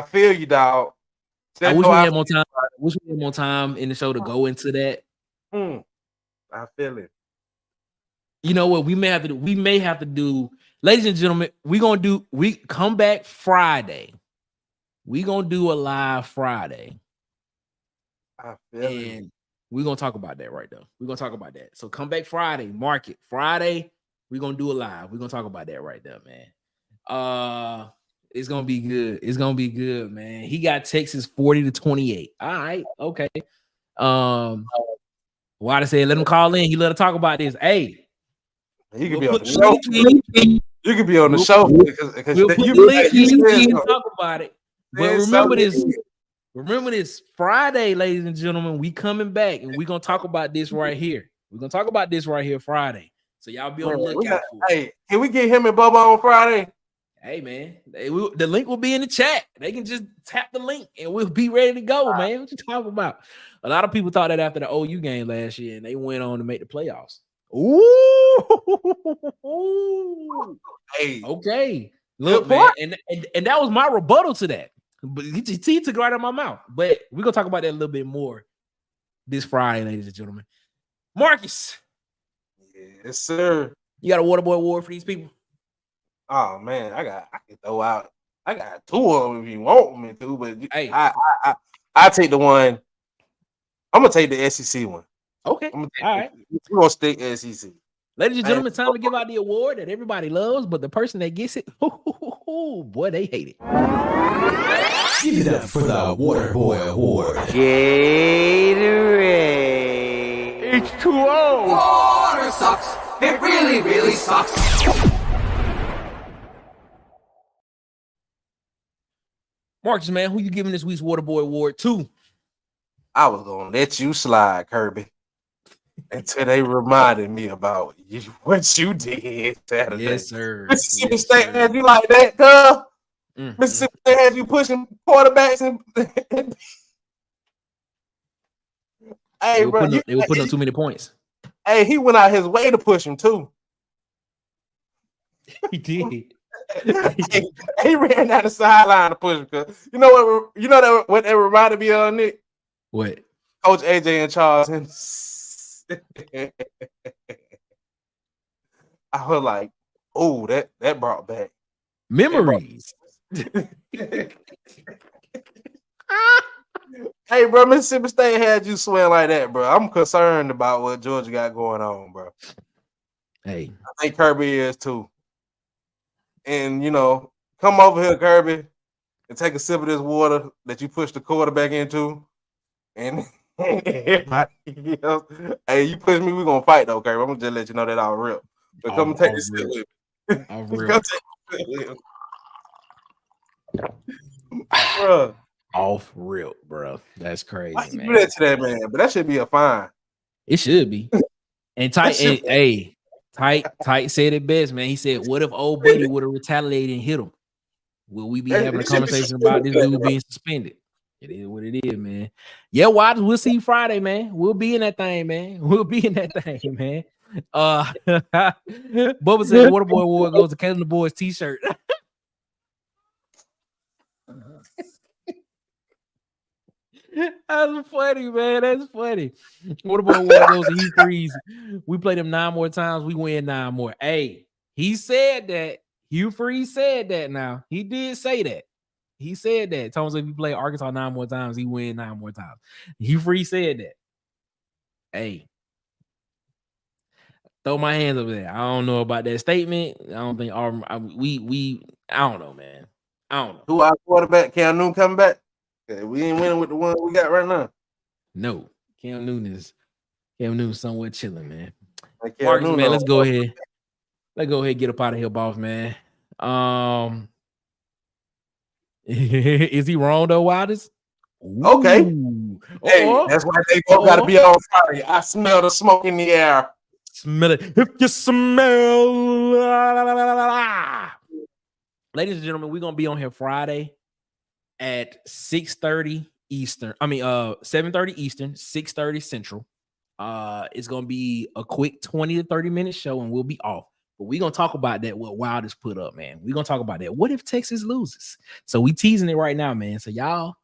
feel you, dog. I wish we had more time. I wish we had more time in the show to go into that. I feel it. You know what? We may have to do, ladies and gentlemen, we come back Friday. We're gonna do a live Friday. I feel it. We're gonna talk about that right now. We're gonna talk about that. So come back Friday, mark it. Friday, we're gonna do a live. We're gonna talk about that right there, man. It's gonna be good. It's gonna be good, man. He got Texas 40-28. All right, okay. Why said let him call in. He let him talk about this. Hey, you can be on the show. You can be on the show because we'll put the link in and talk about it. But remember this. Remember this Friday, ladies and gentlemen. We coming back and we're gonna talk about this right here. We're gonna talk about this right here Friday. So y'all be on the lookout for it. Hey, can we get him and Bubba on Friday? Hey man, the link will be in the chat. They can just tap the link and we'll be ready to go, man. What you talking about? A lot of people thought that after the OU game last year, and they went on to make the playoffs. Ooh, hey, okay. Look, man, and that was my rebuttal to that. But he took it right out of my mouth. But we're gonna talk about that a little bit more this Friday, ladies and gentlemen. Marcus. Yes, sir. You got a Waterboy award for these people? Oh man, I can throw out. I got two of them if you want me to, but hey, I take the one. I'm gonna take the SEC one. Okay. All right. We're gonna stick SEC. Ladies and gentlemen, time to give out the award that everybody loves, but the person that gets it, boy, they hate it. Give it up for the Waterboy Award. Gatorade. H2O. Water sucks. It really, really sucks. Marcus, man, who you giving this week's Waterboy Award to? I was gonna let you slide, Kirby, until they reminded me about what you did Saturday. Yes, sir. Mississippi State had you like that, girl. Mississippi State had you pushing quarterbacks and hey, bro, they were putting up too many points. Hey, he went out his way to push him too. He did. he ran down the sideline to push him. You know what that reminded me of, Nick? What? Coach AJ and Charles. I was like, oh, that brought back memories. Hey, bro, Mississippi State had you sweating like that, bro. I'm concerned about what Georgia got going on, bro. Hey, I think Kirby is too. And come over here, Kirby, and take a sip of this water that you pushed the quarterback into. And everybody else, hey, you push me, we're gonna fight though, Kirby. I'm gonna just let you know that I'll rip. But come and take this sip with me. I'll rip. Bro. Off rip, bro. That's crazy. Why you do that to that man? But that should be a fine. It should be. And Tight said it best, man. He said, "What if old buddy would have retaliated and hit him? Will we be having a conversation about this dude being suspended?" It is what it is, man. Yeah, Waters, we'll see you Friday, man. We'll be in that thing, man. Man. Bubba said Waterboy Award goes to Caleb the Boys t-shirt. That's funny, man. That's funny. Waterboy Award goes to Hugh Freeze. We play them 9 more times. We win 9 more. Hey, he said that. Hugh Freeze said that now. He did say that. He said that. Thomas, if you play Arkansas 9 more times, he win 9 more times. Hugh Freeze said that. Hey. Throw my hands over there. I don't know about that statement. I don't think I don't know, man. I don't know. Who our quarterback? Cam Newton coming back? We ain't winning with the one we got right now. No, Cam Newton's somewhat chilling, man. Marcus, man, let's go ahead. Let's go ahead and get up out of here, boss, man. Is he wrong though, Wildest? Okay. Hey, Or, that's why they both got to be on Friday. I smell the smoke in the air. smell it. If you smell, ladies and gentlemen, we're gonna be on here Friday at 6:30 Eastern. 7:30 Eastern, 6:30 Central. It's gonna be a quick 20 to 30 minute show, and we'll be off. But we're gonna talk about that. What Wildest put up, man. We're gonna talk about that. What if Texas loses? So we teasing it right now, man. So y'all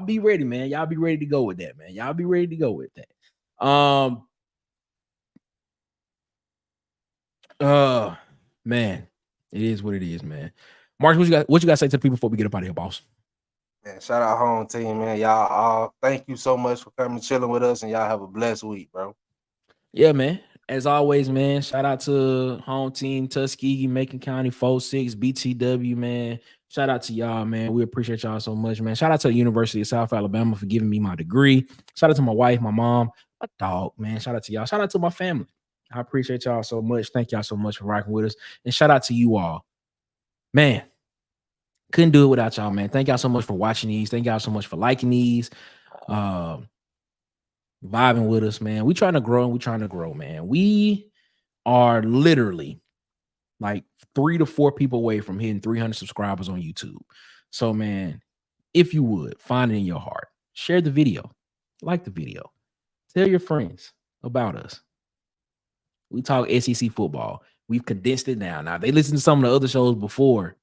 be ready, man. Y'all be ready to go with that, man. Y'all be ready to go with that. Man, it is what it is, man. Mark, what you got to say to the people before we get up out of here, boss? Man, shout out home team, man. Y'all all thank you so much for coming chilling with us, and y'all have a blessed week, bro. Yeah, man. As always, man, shout out to home team, Tuskegee, Macon County, 4-6, BTW, man. Shout out to y'all, man. We appreciate y'all so much, man. Shout out to the University of South Alabama for giving me my degree. Shout out to my wife, my mom, my dog, man. Shout out to y'all. Shout out to my family. I appreciate y'all so much. Thank y'all so much for rocking with us. And shout out to you all. Man, couldn't do it without y'all, man. Thank y'all so much for watching these. Thank y'all so much for liking these. Vibing with us, man. We trying to grow and we trying to grow, man. We are literally like 3 to 4 people away from hitting 300 subscribers on YouTube. So, man, if you would, find it in your heart. Share the video. Like the video. Tell your friends about us. We talk SEC football. We've condensed it down. Now, they listened to some of the other shows before,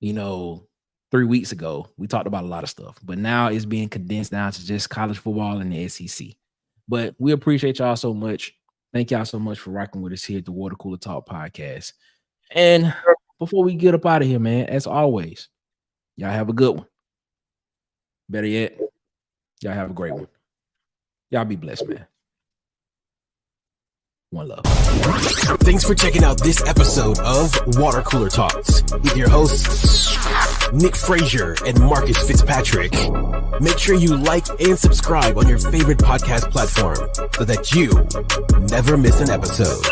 3 weeks ago. We talked about a lot of stuff, but now it's being condensed down to just college football and the SEC. But we appreciate y'all so much. Thank y'all so much for rocking with us here at the Water Cooler Talk podcast. And before we get up out of here, man, as always, y'all have a good one. Better yet, y'all have a great one. Y'all be blessed, man. One love. Thanks for checking out this episode of Water Cooler Talks with your hosts, Nick Frazier and Marcus Fitzpatrick. Make sure you like and subscribe on your favorite podcast platform so that you never miss an episode.